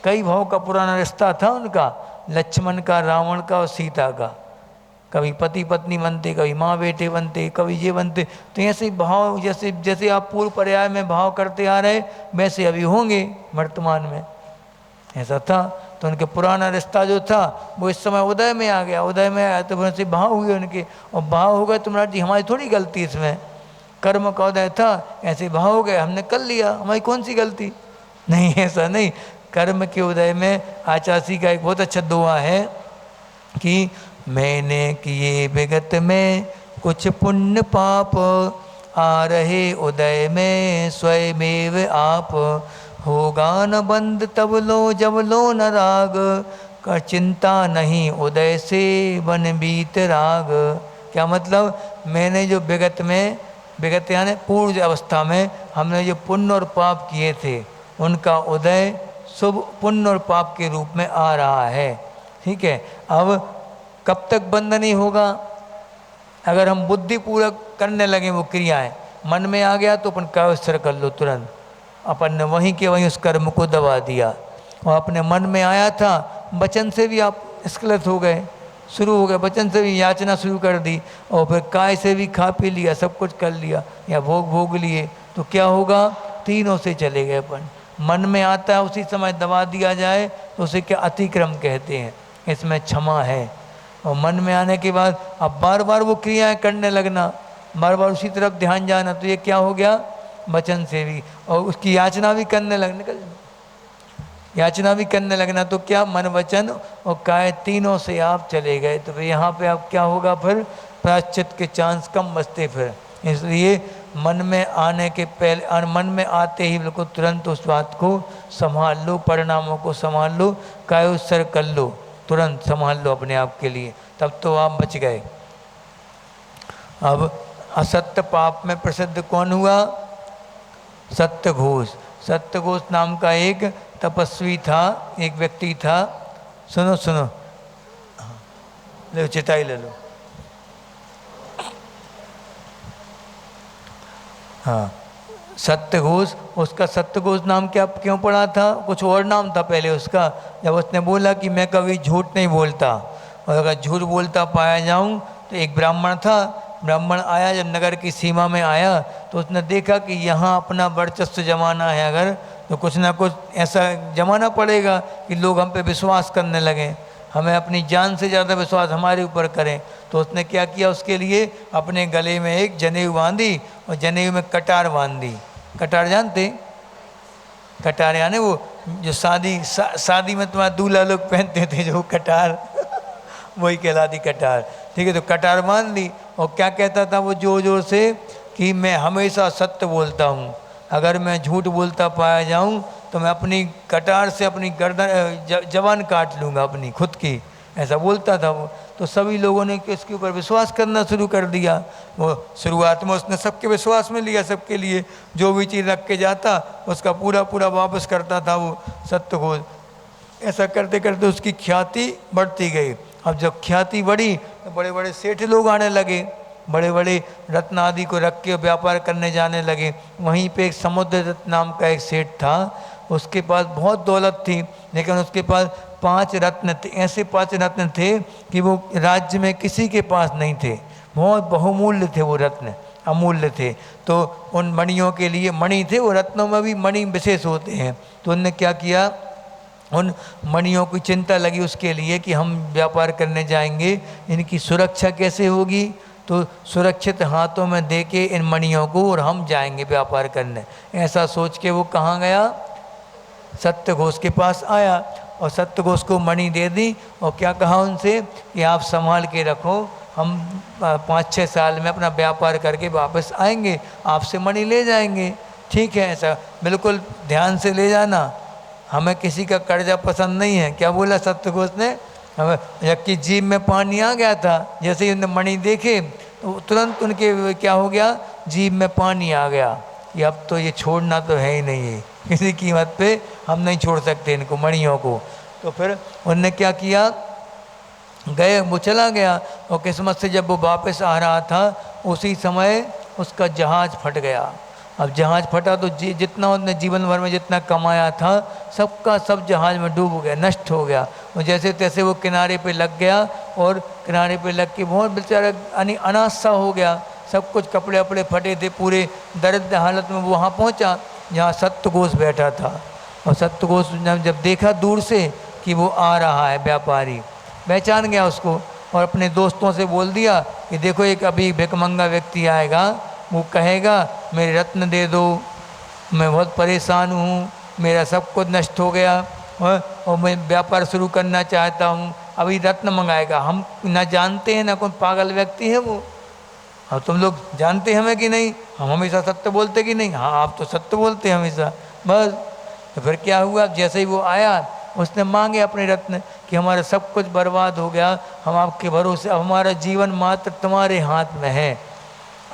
कई भाव का पुराना रिश्ता था उनका, लक्ष्मण का, रावण का और सीता का। कभी पति पत्नी बनते, कभी माँ बेटे बनते, कभी ये बनते। तो ऐसे भाव जैसे जैसे आप पूर्व पर्याय में भाव करते आ रहे वैसे अभी होंगे वर्तमान में, ऐसा था। तो उनके पुराना रिश्ता जो था वो इस समय उदय में आ गया, उदय में आया तो वैसे भाव हुए उनके, और भाव हो गए तो महाराज जी हमारी थोड़ी गलती इसमें, कर्म का उदय था ऐसे भाव हो गए, हमने कर लिया, हमारी कौन सी गलती। नहीं, ऐसा नहीं। कर्म के उदय में आचार्य का एक बहुत अच्छा दुआ है कि मैंने किए विगत में कुछ पुण्य पाप, आ रहे उदय में स्वयमेव आप, होगा न बंद तब लो जब लो न राग, कर चिंता नहीं उदय से बन बीत राग। क्या मतलब, मैंने जो विगत में, विगत यानी पूर्व अवस्था में हमने जो पुण्य और पाप किए थे उनका उदय शुभ पुण्य और पाप के रूप में आ रहा है। ठीक है, अब कब तक बंद नहीं होगा, अगर हम बुद्धिपूर्वक करने लगे वो क्रियाएं, मन में आ गया तो अपन कायस्थ कर लो तुरंत, अपन ने वहीं के वहीं उस कर्म को दबा दिया। और अपने मन में आया था, वचन से भी आप स्खलित हो गए, शुरू हो गए, वचन से भी याचना शुरू कर दी, और फिर काय से भी खा पी लिया, सब कुछ कर लिया या भोग भोग लिए, तो क्या होगा, तीनों से चले गए अपन। मन में आता है उसी समय दबा दिया जाए तो उसे क्या अतिक्रम कहते हैं, इसमें क्षमा है। और मन में आने के बाद अब बार बार वो क्रियाएं करने लगना, बार बार उसी तरफ ध्यान जाना, तो ये क्या हो गया, वचन से भी। और उसकी याचना भी करने लगना, याचना भी करने लगना, तो क्या, मन वचन और काय तीनों से आप चले गए। तो फिर यहाँ पे आप क्या होगा, फिर प्रायश्चित के चांस कम बचते फिर। इसलिए मन में आने के पहले, मन में आते ही बिल्कुल तुरंत उस बात को संभाल लो, परिणामों को संभाल लो, काय उत्सर्ग कर लो, तुरंत संभाल लो अपने आप के लिए, तब तो आप बच गए। अब असत्य पाप में प्रसिद्ध कौन हुआ, सत्यघोष। सत्यघोष नाम का एक तपस्वी था, एक व्यक्ति था। सुनो सुनो, ले चिटाई ले लो। हाँ, सत्यघोष, उसका सत्यघोष नाम क्या क्यों पड़ा था? कुछ और नाम था पहले उसका। जब उसने बोला कि मैं कभी झूठ नहीं बोलता और अगर झूठ बोलता पाया जाऊं, तो एक ब्राह्मण था, ब्राह्मण आया, जब नगर की सीमा में आया तो उसने देखा कि यहाँ अपना वर्चस्व जमाना है, अगर तो कुछ ना कुछ ऐसा जमाना पड़ेगा कि लोग हम पे विश्वास करने लगें, हमें अपनी जान से ज़्यादा विश्वास हमारे ऊपर करें। तो उसने क्या किया, उसके लिए अपने गले में एक जनेऊ बांधी और जनेऊ में कटार बांध दी। कटार जानते? कटार यानी वो जो शादी में तुम्हारा दूल्हा लोग पहनते थे जो कटार वही कहलाती कटार। ठीक है, तो कटार बांध ली और क्या कहता था वो जोर जोर से कि मैं हमेशा सत्य बोलता हूँ, अगर मैं झूठ बोलता पाया जाऊँ तो मैं अपनी कटार से अपनी गर्दन जबान काट लूँगा अपनी खुद की, ऐसा बोलता था वो। तो सभी लोगों ने इसके ऊपर विश्वास करना शुरू कर दिया। वो शुरुआत में उसने सबके विश्वास में लिया, सबके लिए जो भी चीज़ रख के जाता उसका पूरा पूरा वापस करता था वो सत्यघोष। ऐसा करते करते उसकी ख्याति बढ़ती गई। अब जब ख्याति बढ़ी तो बड़े बड़े सेठ लोग आने लगे, बड़े बड़े रत्न आदि को रख के व्यापार करने जाने लगे। वहीं पे एक समुद्र दत्त नाम का एक सेठ था, उसके पास बहुत दौलत थी, लेकिन उसके पास 5 रत्न थे, ऐसे 5 रत्न थे कि वो राज्य में किसी के पास नहीं थे। बहुत बहुमूल्य थे वो रत्न, अमूल्य थे। तो उन मणियों के लिए, मणि थे वो, रत्नों में भी मणि विशेष होते हैं। तो उनने क्या किया, उन मणियों की चिंता लगी उसके लिए कि हम व्यापार करने जाएंगे, इनकी सुरक्षा कैसे होगी। तो सुरक्षित हाथों में दे के इन मणियों को और हम जाएंगे व्यापार करने, ऐसा सोच के वो कहाँ गया, सत्यघोष के पास आया और सत्यघोष को मणि दे दी और क्या कहा उनसे कि आप संभाल के रखो, हम 5-6 साल में अपना व्यापार करके वापस आएंगे, आपसे मणि ले जाएंगे। ठीक है, ऐसा बिल्कुल ध्यान से ले जाना, हमें किसी का कर्जा पसंद नहीं है। क्या बोला सत्यघोष ने, हमें, जबकि जीभ में पानी आ गया था, जैसे ही उन्होंने मणि देखे तो तुरंत उनके क्या हो गया, जीभ में पानी आ गया कि अब तो ये छोड़ना तो है ही नहीं है, किसी कीमत पे हम नहीं छोड़ सकते इनको मणियों को। तो फिर उनने क्या किया, गए, वो चला गया और किस्मत से जब वो वापस आ रहा था उसी समय उसका जहाज़ फट गया। अब जहाज़ फटा तो जितना उसने जीवन भर में जितना कमाया था सबका सब जहाज़ में डूब गया, नष्ट हो गया। और जैसे तैसे वो किनारे पे लग गया और किनारे पे लग के बहुत बेचारा अनाथ सा हो गया, सब कुछ कपड़े वपड़े फटे थे, पूरे दर्द हालत में वो वहाँ पहुँचा जहाँ सत्यघोष बैठा था। और सत्यघोष ने जब देखा दूर से कि वो आ रहा है व्यापारी, पहचान गया उसको और अपने दोस्तों से बोल दिया कि देखो एक अभी भिखमंगा व्यक्ति आएगा, वो कहेगा मेरे रत्न दे दो, मैं बहुत परेशान हूँ, मेरा सब कुछ नष्ट हो गया और मैं व्यापार शुरू करना चाहता हूँ, अभी रत्न मंगाएगा। हम ना जानते हैं ना कोई पागल व्यक्ति है वो, अब तुम लोग जानते हैं हमें कि नहीं, हम हमेशा सत्य बोलते कि नहीं, हाँ आप तो सत्य बोलते हैं हमेशा। बस तो फिर क्या हुआ, जैसे ही वो आया उसने मांगे अपने रत्न कि हमारा सब कुछ बर्बाद हो गया, हम आपके भरोसे, अब हमारा जीवन मात्र तुम्हारे हाथ में है,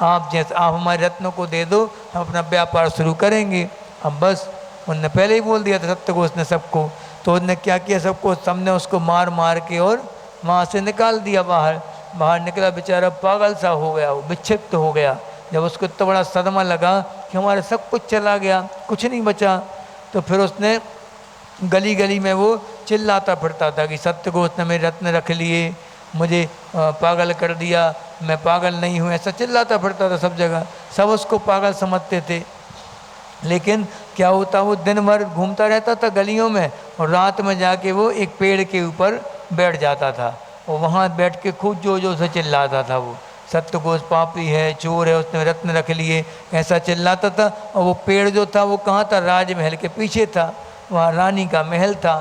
आप जैसे आप हमारे रत्नों को दे दो, हम अपना व्यापार शुरू करेंगे। अब बस उनने पहले ही बोल दिया था सत्यघोष ने सबको। तो उनने क्या किया, सबको सबने उसको मार मार के और वहाँ से निकाल दिया बाहर। बाहर निकला बेचारा पागल सा हो गया, वो विक्षिप्त हो गया। जब उसको इतना बड़ा सदमा लगा कि हमारा सब कुछ चला गया, कुछ नहीं बचा, तो फिर उसने गली गली में वो चिल्लाता फिरता था कि सत्यघोष ने मेरे रत्न रख लिए, मुझे पागल कर दिया, मैं पागल नहीं हूँ, ऐसा चिल्लाता फिरता था सब जगह। सब उसको पागल समझते थे, लेकिन क्या होता, वो दिन भर घूमता रहता था गलियों में और रात में जाके वो एक पेड़ के ऊपर बैठ जाता था और वहाँ बैठ के खूब जोर जोर से चिल्लाता था, वो सत्यघोष पापी है, चोर है, उसने रत्न रख लिए, ऐसा चिल्लाता था। और वो पेड़ जो था वो कहाँ था, राजमहल के पीछे था, वहाँ रानी का महल था।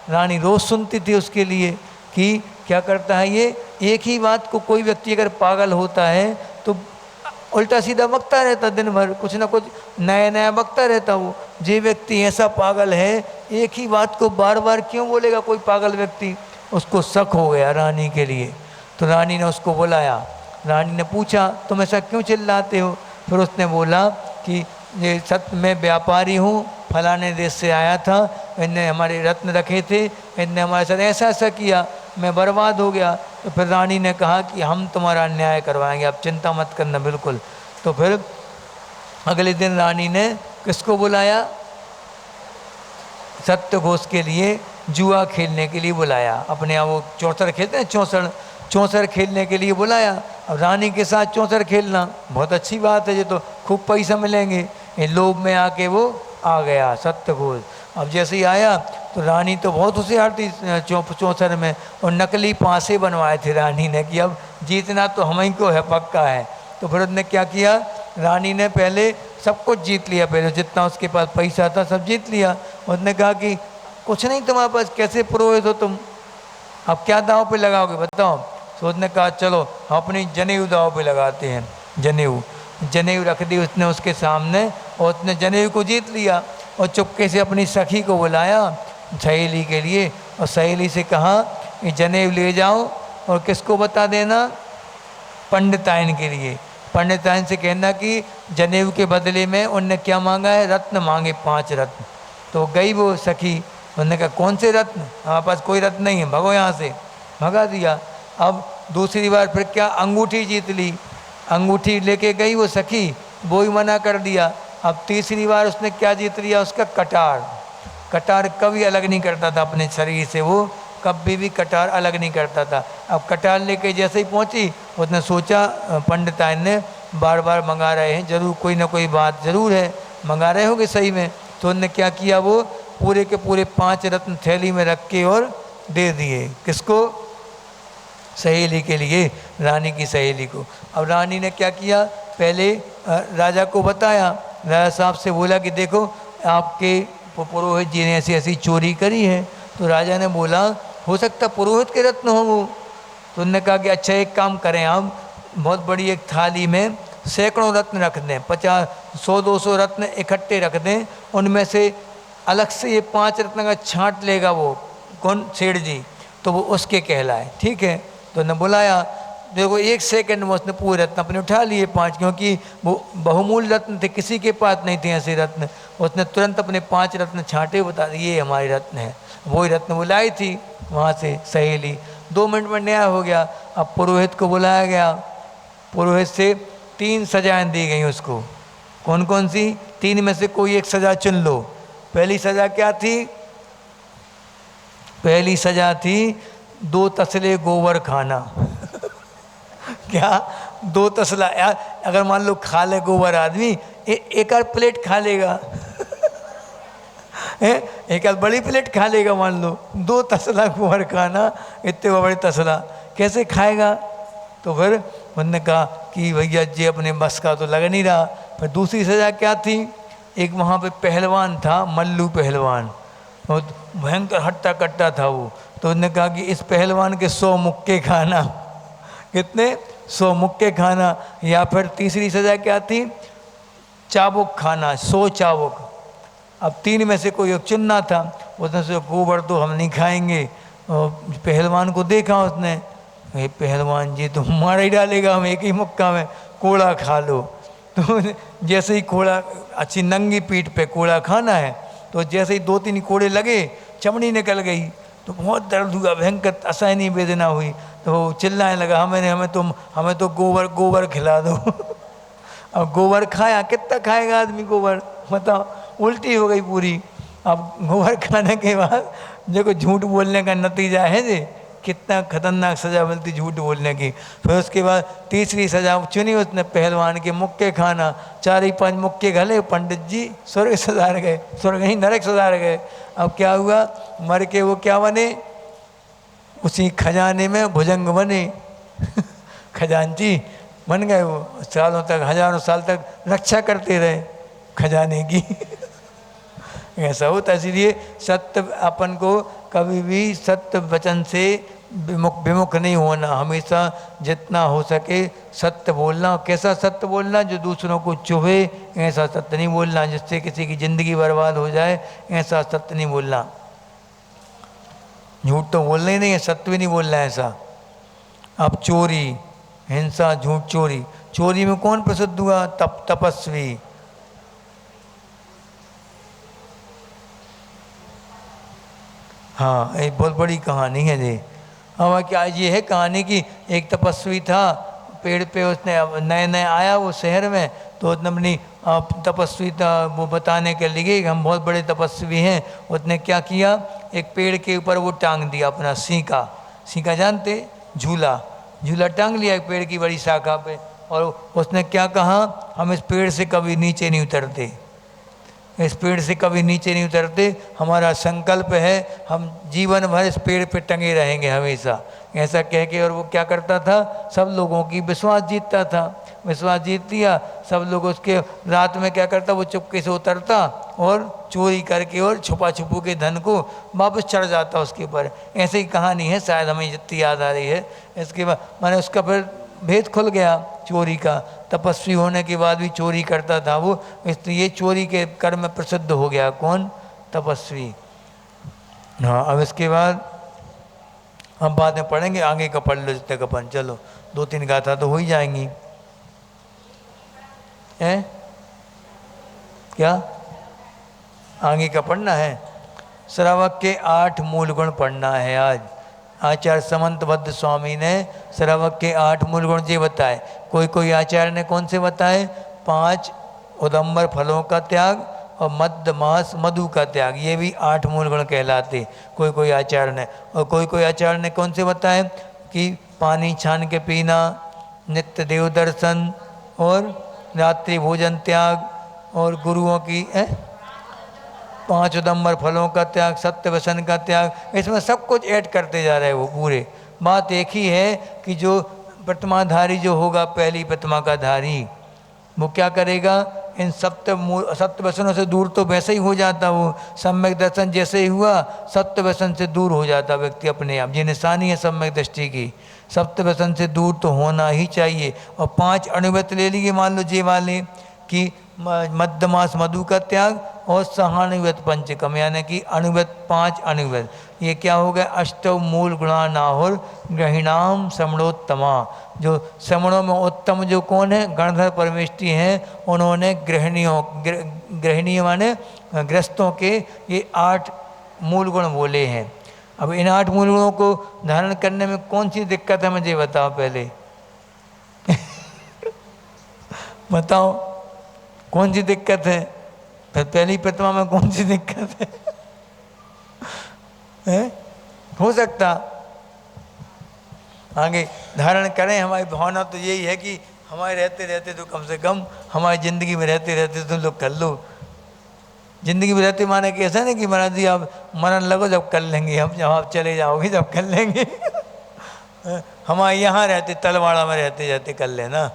रानी रोज़ सुनती थी उसके लिए कि क्या करता है ये, एक ही बात को कोई व्यक्ति अगर पागल होता है तो उल्टा सीधा बकता रहता, दिन भर कुछ ना कुछ नया नया बकता रहता। वो जे व्यक्ति ऐसा पागल है, एक ही बात को बार बार क्यों बोलेगा कोई पागल व्यक्ति। उसको शक हो गया रानी के लिए, तो रानी ने उसको बुलाया। रानी ने पूछा तुम ऐसा क्यों चिल्लाते हो। फिर उसने बोला कि ये सत्य, मैं व्यापारी हूँ, फलाने देश से आया था, इनने हमारे रत्न रखे थे, इनने हमारे साथ ऐसा ऐसा किया, मैं बर्बाद हो गया। तो फिर रानी ने कहा कि हम तुम्हारा न्याय करवाएंगे, आप चिंता मत करना बिल्कुल। तो फिर अगले दिन रानी ने किसको बुलाया? सत्यघोष के लिए जुआ खेलने के लिए बुलाया। अपने यहाँ वो चौसर खेलते हैं, चौसर खेलने के लिए बुलाया। अब रानी के साथ चौसर खेलना बहुत अच्छी बात है, ये तो खूब पैसा मिलेंगे। ये लोभ में आके वो आ गया सत्यघोष। अब जैसे ही आया तो रानी तो बहुत होशियार थी चौसर में, और नकली पासे बनवाए थे रानी ने कि अब जीतना तो हम ही को है, पक्का है। तो फिर उसने क्या किया, रानी ने पहले सब कुछ जीत लिया, पहले जितना उसके पास पैसा था सब जीत लिया। उसने कहा कि कुछ नहीं तुम्हारे पास, कैसे पुरोहित हो तुम, अब क्या दाव पे लगाओगे बताओ? तो उसने कहा चलो हम अपनी जनेऊ दाव पे लगाते हैं। जनेऊ रख दी उसने उसके सामने, और उसने जनेऊ को जीत लिया। और चुपके से अपनी सखी को बुलाया सहेली के लिए, और सहेली से कहा कि जनेऊ ले जाओ और किसको बता देना? पंडिताइन के लिए। पंडिताइन से कहना कि जनेऊ के बदले में उनने क्या मांगा है? रत्न मांगे, 5 रत्न। तो गई वो सखी, उन्होंने कहा कौन से रत्न, हमारे पास कोई रत्न नहीं है, भगो यहाँ से, भगा दिया। अब दूसरी बार फिर क्या, अंगूठी जीत ली, अंगूठी लेके गई वो सखी, वो ही मना कर दिया। अब तीसरी बार उसने क्या जीत लिया? उसका कटार। कटार कभी अलग नहीं करता था अपने शरीर से, वो कभी भी कटार अलग नहीं करता था। अब कटार लेके जैसे ही पहुंची, उसने सोचा पंडिताइन ने बार बार मंगा रहे हैं, जरूर कोई ना कोई बात जरूर है, मंगा रहे होंगे सही में। तो उन्होंने क्या किया, वो पूरे के पूरे 5 रत्न थैली में रख के और दे दिए। किसको? सहेली के लिए, रानी की सहेली को। अब रानी ने क्या किया, पहले राजा को बताया, राजा साहब से बोला कि देखो आपके पुरोहित जी ने ऐसी ऐसी चोरी करी है। तो राजा ने बोला हो सकता पुरोहित के रत्न हो वो। तो उन्होंने कहा कि अच्छा एक काम करें, हम बहुत बड़ी एक थाली में सैकड़ों रत्न रख दें, 50, 100, 200 रत्न इकट्ठे रख दें, उनमें से अलग से ये 5 रत्न का छांट लेगा वो कौन? सेठ जी, तो वो उसके कहलाए। ठीक है, तो उन्होंने बुलाया, देखो 1 सेकंड में उसने पूरे रत्न अपने उठा लिए 5, क्योंकि वो बहुमूल्य रत्न थे, किसी के पास नहीं थे ऐसे रत्न। उसने तुरंत अपने 5 रत्न छांटे, बता दिए ये हमारे रत्न है। वही रत्न बुलाई थी वहाँ से सहेली, 2 मिनट में न्याय हो गया। अब पुरोहित को बुलाया गया, पुरोहित से 3 सजाएं दी गई उसको। कौन कौन सी? 3 में से कोई एक सजा चुन लो। पहली सजा क्या थी? पहली सजा थी 2 तसले गोबर खाना। क्या 2 तसला? यार अगर मान लो खा ले गोबर आदमी, एक आध प्लेट खा लेगा एक आध बड़ी प्लेट खा लेगा मान लो। 2 तसला गोबर खाना, इतने बड़े तसला कैसे खाएगा? तो फिर उन्होंने कहा कि भैया जी अपने बस का तो लग नहीं रहा। फिर दूसरी सजा क्या थी? एक वहाँ पे पहलवान था, मल्लू पहलवान, बहुत भयंकर हट्टा कट्टा था वो। तो उन्होंने कहा कि इस पहलवान के 100 मुक्के खाना। कितने? 100 मुक्के खाना। या फिर तीसरी सजा क्या थी? चाबुक खाना, 100 चाबुक। अब 3 में से कोई एक चुनना था। उसने से गोबर तो हम नहीं खाएंगे। और पहलवान को देखा उसने, ये पहलवान जी तो मार ही डालेगा, हम एक ही मुक्का में, कोड़ा खा लो। तो जैसे ही कोड़ा, अच्छी नंगी पीठ पे कोड़ा खाना है, तो जैसे ही 2-3 कोड़े लगे, चमड़ी निकल गई, तो बहुत दर्द हुआ, भयंकर असहनीय वेदना हुई। तो वो चिल्लाने लगा, हमें तो गोबर खिला दो। अब गोबर खाया, कितना खाएगा आदमी गोबर, बताओ, उल्टी हो गई पूरी। अब गोबर खाने के बाद देखो झूठ बोलने का नतीजा है जी, कितना खतरनाक सज़ा मिलती झूठ बोलने की। फिर उसके बाद तीसरी सज़ा चुनी उसने पहलवान के मुक्के खाना। 4-5 मुक्के घले, पंडित जी स्वर्ग सधार गए, स्वर्ग नहीं नरक सधार गए। अब क्या हुआ, मर के वो क्या बने? उसी खजाने में भुजंग बने। खजांची बन गए वो, सालों तक, हजारों साल तक रक्षा करते रहे खजाने की। ऐसा होता, इसलिए सत्य अपन को कभी भी सत्य वचन से विमुख नहीं होना, हमेशा जितना हो सके सत्य बोलना। कैसा सत्य बोलना? जो दूसरों को चुभे, ऐसा सत्य नहीं बोलना। जिससे किसी की ज़िंदगी बर्बाद हो जाए, ऐसा सत्य नहीं बोलना। झूठ तो बोलना ही नहीं है, सत्य भी नहीं बोलना है ऐसा। अब चोरी, हिंसा, झूठ, चोरी। चोरी में कौन प्रसिद्ध हुआ? तपस्वी। हाँ, एक बहुत बड़ी कहानी है ये। अब क्या ये है कहानी कि एक तपस्वी था, पेड़ पे उसने नए नए आया वो शहर में, तो उसने अपनी तपस्वी वो बताने के लिए कि हम बहुत बड़े तपस्वी हैं, उसने क्या किया, एक पेड़ के ऊपर वो टांग दिया अपना सीका। सीका जानते, झूला, झूला टांग लिया एक पेड़ की बड़ी शाखा पे, और उसने क्या कहा, हम इस पेड़ से कभी नीचे नहीं उतरते, इस पेड़ से कभी नीचे नहीं उतरते, हमारा संकल्प है हम जीवन भर इस पेड़ पे टंगे रहेंगे हमेशा, ऐसा कह के। और वो क्या करता था, सब लोगों की विश्वास जीतता था, विश्वास जीत लिया सब लोग उसके। रात में क्या करता, वो चुपके से उतरता और चोरी करके और छुपा छुपू के धन को वापस चढ़ जाता उसके ऊपर। ऐसे ही कहानी है, शायद हमें जितनी याद आ रही है। इसके बाद मैंने उसका फिर भेद खुल गया चोरी का, तपस्वी होने के बाद भी चोरी करता था वो, इसलिए चोरी के कर्म में प्रसिद्ध हो गया। कौन, तपस्वी। हाँ, अब इसके बाद हम बाद में पढ़ेंगे, आगे का पढ़ लो जितने अपन, चलो 2-3 गाथा तो हो ही जाएंगी। हैं क्या आगे का पढ़ना है, श्रावक के 8 मूल गुण पढ़ना है आज। आचार्य समंतबद्ध स्वामी ने श्रावक के 8 मूल गुण ये बताए। कोई कोई आचार्य ने कौन से बताए, 5 उदम्बर फलों का त्याग और मद्य मांस मधु का त्याग, ये भी 8 मूल गुण कहलाते कोई कोई आचार्य ने। और कोई कोई आचार्य ने कौन से बताए कि पानी छान के पीना, नित्य देव दर्शन और रात्रि भोजन त्याग और गुरुओं की 5 उदम्बर फलों का त्याग, सत्य व्यसन का त्याग, इसमें सब कुछ ऐड करते जा रहे हैं वो पूरे। बात एक ही है कि जो प्रतिमाधारी जो होगा, पहली प्रतिमा का धारी, वो क्या करेगा, इन सत्य व्यसनों से दूर तो वैसे ही हो जाता वो। सम्यक दर्शन जैसे ही हुआ, सत्य व्यसन से दूर हो जाता व्यक्ति अपने आप। ये निशानी है सम्यक दृष्टि की, सत्य व्यसन से दूर तो होना ही चाहिए। और 5 अणुव्रत ले लिए मान लो जे वाले कि मध्यमास मधु का त्याग और सहानुव्रत पंचकम, यानी कि अणुव्रत 5 अणुव्रत। ये क्या हो गया, अष्टव मूल गुणा नाहुर ग्रहिणाम श्रमणोत्तमा। जो श्रमणों में उत्तम जो कौन है, गणधर परमेष्टि हैं, उन्होंने गृहिणीय माने ग्रस्तों के ये 8 मूल गुण बोले हैं। अब इन 8 मूल गुणों को धारण करने में कौन सी दिक्कत है, मुझे बताओ पहले बताओ कौन सी दिक्कत है, फिर पहली प्रतिमा में कौन सी दिक्कत है? हो सकता आगे धारण करें। हमारी भावना तो यही है कि हमारे रहते रहते तो कम से कम हमारी ज़िंदगी में रहते रहते तुम लोग कर लो। ज़िंदगी में रहते माने कि ऐसा नहीं कि महाराज जी आप मरण लगो जब कर लेंगे, हम जब आप चले जाओगे जब कर लेंगे हमारे यहाँ रहते तलवाड़ा में रहते रहते कर लेना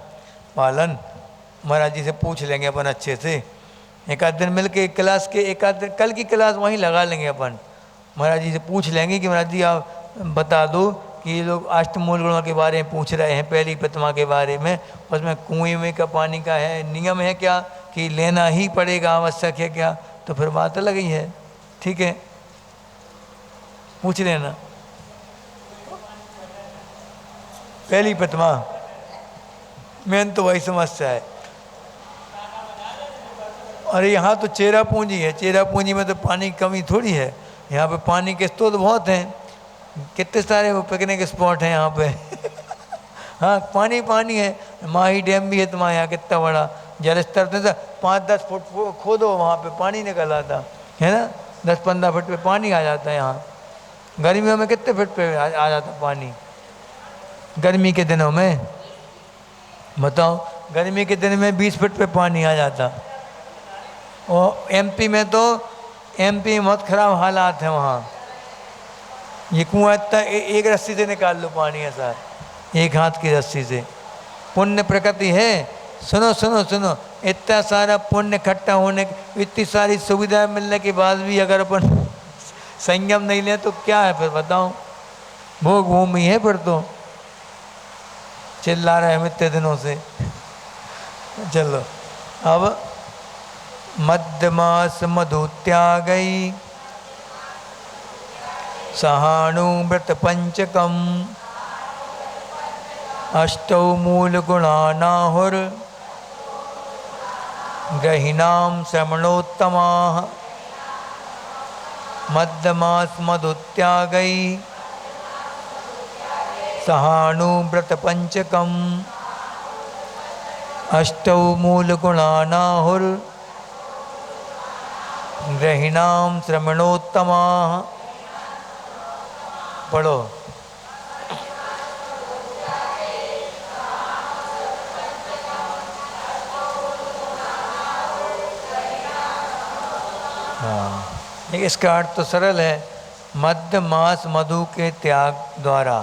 पालन। महाराज जी से पूछ लेंगे अपन अच्छे से, एक आध दिन मिल के क्लास के एक आध दिन कल की क्लास वहीं लगा लेंगे अपन। महाराज जी से पूछ लेंगे कि महाराज जी आप बता दो कि ये लोग अष्टमूल गुणों के बारे में पूछ रहे हैं, पहली प्रतिमा के बारे में, उसमें कुएं में का पानी का है नियम है क्या कि लेना ही पड़ेगा, आवश्यक है क्या, तो फिर बात अलग ही है। ठीक है, पूछ लेना। पहली प्रतिमा मेन तो वही समस्या है। अरे यहाँ तो चेरा पूंजी है, चेरा पूंजी में तो पानी की कमी थोड़ी है, यहाँ पे पानी के स्रोत बहुत हैं, कितने सारे वो पिकनिक स्पॉट हैं यहाँ पे हाँ पानी पानी है, माही डैम भी है तुम्हारे यहाँ, कितना बड़ा जल स्तर से 5-10 फुट खोदो वहाँ पे पानी निकल आता है ना, 10-15 फुट पे पानी आ जाता है। यहाँ गर्मियों में कितने फुट पे आ जाता पानी, गर्मी के दिनों में बताओ, गर्मी के दिन में 20 फुट पे पानी आ जाता। और एमपी में तो एमपी में बहुत ख़राब हालात हैं वहाँ, ये कुआँ इतना एक रस्सी से निकाल लो पानी ऐसा, एक हाथ की रस्सी से। पुण्य प्रकृति है, सुनो सुनो सुनो, इतना सारा पुण्य इकट्ठा होने, इतनी सारी सुविधाएं मिलने के बाद भी अगर अपन संयम नहीं लें तो क्या है फिर बताओ, भोग भूमि है फिर तो। चिल्ला रहे हैं इतने दिनों से। चलो अब मध्यमास मधु त्यागई सहानुव्रत पंचकम अष्टौ मूल गुणानाहुर गहिनाम श्रमणोत्तमा मध्यमास मधु त्यागई सहानुव्रत पंचकम अष्टौ मूलगुणानाहुर ग्रहिणाम श्रमणोत्तमा। पढ़ो। हाँ, देखिए इसका अर्थ तो सरल है। मध्य मास मधु के त्याग द्वारा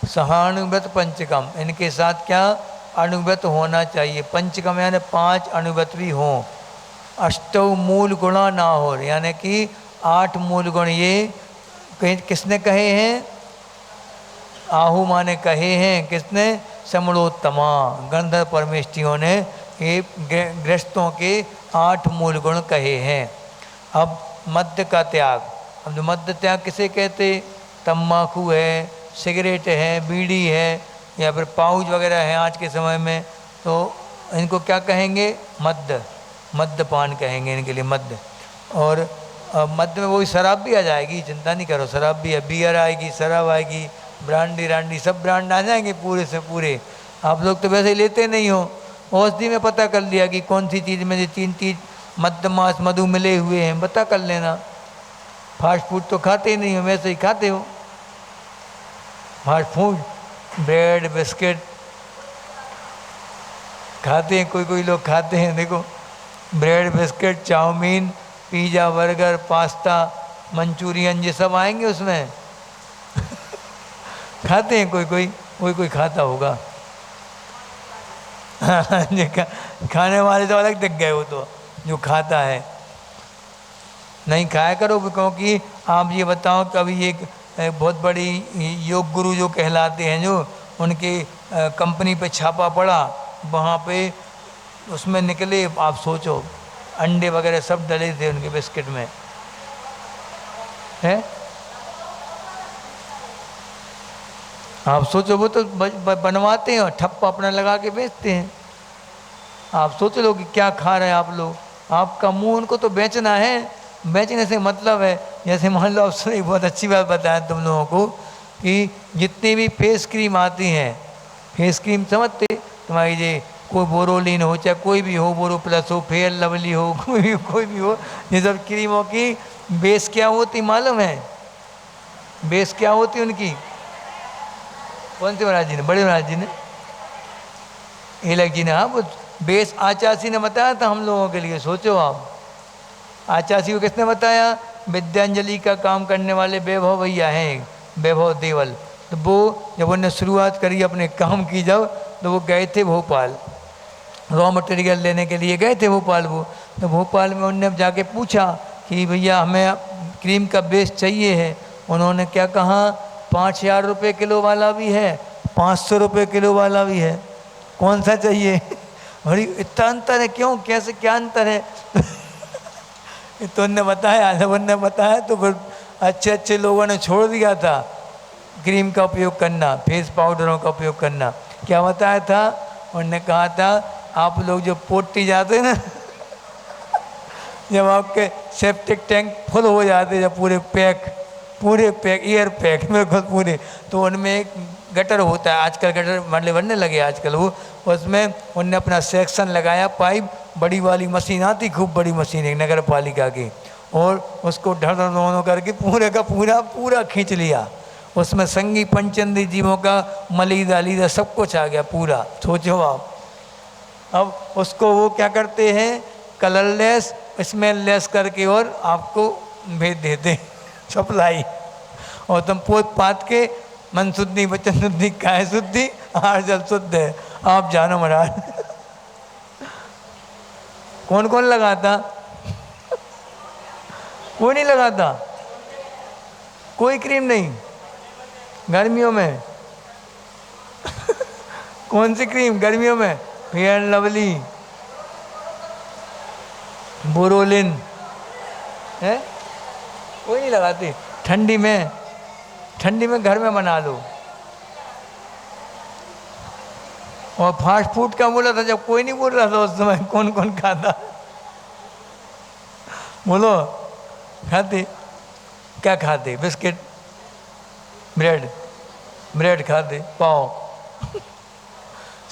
सहानुव्रत पंचकम, इनके साथ क्या अनुव्रत होना चाहिए। पंचकम यानी 5 अनुव्रत भी हों। अष्टौ मूल गुणा ना हो, यानी कि 8 मूल गुण। ये किसने कहे हैं? आहु माने कहे हैं। किसने? समणोत्तमा, गंधर्व परमेष्टियों ने ये गृहस्थों के 8 मूल गुण कहे हैं। अब मद्य का त्याग। अब जो मद्य त्याग किसे कहते? तम्बाकू है, सिगरेट है, बीड़ी है, या फिर पाउच वगैरह है आज के समय में, तो इनको क्या कहेंगे? मद्य, मद्यपान कहेंगे इनके लिए, मद्य। और मद्य में वही शराब भी आ जाएगी, चिंता नहीं करो, शराब भी है, बियर आएगी, शराब आएगी, ब्रांडी रांडी सब ब्रांड आ जाएंगे पूरे से पूरे। आप लोग तो वैसे ही लेते नहीं हो। औषधि में पता कर लिया कि कौन सी चीज़ में 3 चीज़ मद्य मांस मधु मिले हुए हैं, पता कर लेना। फास्ट फूड तो खाते ही नहीं हो, वैसे ही खाते हो फास्ट फूड, ब्रेड बिस्किट खाते हैं, कोई कोई लोग खाते हैं। देखो, bread biscuit, chowmein, pizza, burger, pasta, Manchurian, ये सब आएंगे उसमें खाते हैं कोई कोई खाता होगा खाने वाले तो अलग दिख गए, वो तो जो खाता है। नहीं खाया करो, क्योंकि आप ये बताओ, कभी एक बहुत बड़ी योग गुरु जो कहलाते हैं, जो उनके कंपनी पे छापा पड़ा, वहाँ पे उसमें निकले, आप सोचो, अंडे वगैरह सब डले थे उनके बिस्किट में, है। आप सोचो, वो तो बनवाते हैं और ठप्पा अपना लगा के बेचते हैं। आप सोच लो कि क्या खा रहे हैं आप लोग। आपका मुंह उनको तो बेचना है, बेचने से मतलब है, जैसे मान लो, आपसे बहुत अच्छी बात बताया तुम लोगों को कि जितनी भी फेस क्रीम आती हैं, फेस क्रीम समझते, तुम्हारी ये कोई बोरोलिन हो, चाहे कोई भी हो, बोरो प्लस हो, फेयर लवली हो, कोई भी हो, ये सब क्रीमों की बेस क्या होती मालूम है? बेस क्या होती उनकी? कौन से महाराज जी ने? बड़े महाराज जी ने, एलक जी ने। हाँ, वो बेस आचार्य ने बताया था हम लोगों के लिए। सोचो आप, आचार्य को किसने बताया? विद्यांजलि का काम करने वाले वैभव भैया हैं, वैभव देवल। तो वो जब उन्होंने शुरुआत करी अपने काम की, जब तो वो गए थे भोपाल, रॉ मटेरियल लेने के लिए गए थे भोपाल वो। तो भोपाल में उनने जाके पूछा कि भैया हमें क्रीम का बेस चाहिए है। उन्होंने क्या कहा? 5,000 रुपये किलो वाला भी है, 500 रुपये किलो वाला भी है, कौन सा चाहिए? अरे इतना अंतर है, क्यों, कैसे, क्या अंतर है? तो उनने बताया, जब उनने बताया तो फिर अच्छे अच्छे लोगों ने छोड़ दिया था क्रीम का उपयोग करना, फेस पाउडरों का उपयोग करना। क्या बताया था? उन्होंने कहा था, आप लोग जो पोटी जाते ना जब आपके सेप्टिक टैंक फुल हो जाते, जब पूरे पैक एयर पैक में खुद पूरे, तो उनमें एक गटर होता है, आजकल गटर बनने लगे आजकल, वो उसमें उनने अपना सेक्शन लगाया, पाइप, बड़ी वाली मशीन आती, खूब बड़ी मशीन है नगर पालिका की, और उसको ढर ढर करके पूरे का पूरा खींच लिया। उसमें संगी पंचेंद्री जीवों का मलीदा लीदा सब कुछ आ गया पूरा। सोचो आप, अब उसको वो क्या करते हैं? कलरलेस, स्मेललेस करके और आपको भेज देते सप्लाई, और तुम पोत पात के मन शुद्धि वचन शुद्धि काय शुद्धि आहार जल शुद्ध है, आप जानो महाराज। कौन कौन लगाता? कोई नहीं लगाता, कोई क्रीम नहीं गर्मियों में कौन सी क्रीम गर्मियों में? फेयर लवली, बोरोलिन है, कोई नहीं लगाती। ठंडी में घर में बना लो। और फास्ट फूड का बोला था, जब कोई नहीं बोल रहा था उस समय, कौन कौन खाता? बोलो, खाते क्या? खाते बिस्किट, ब्रेड खाते, पाव,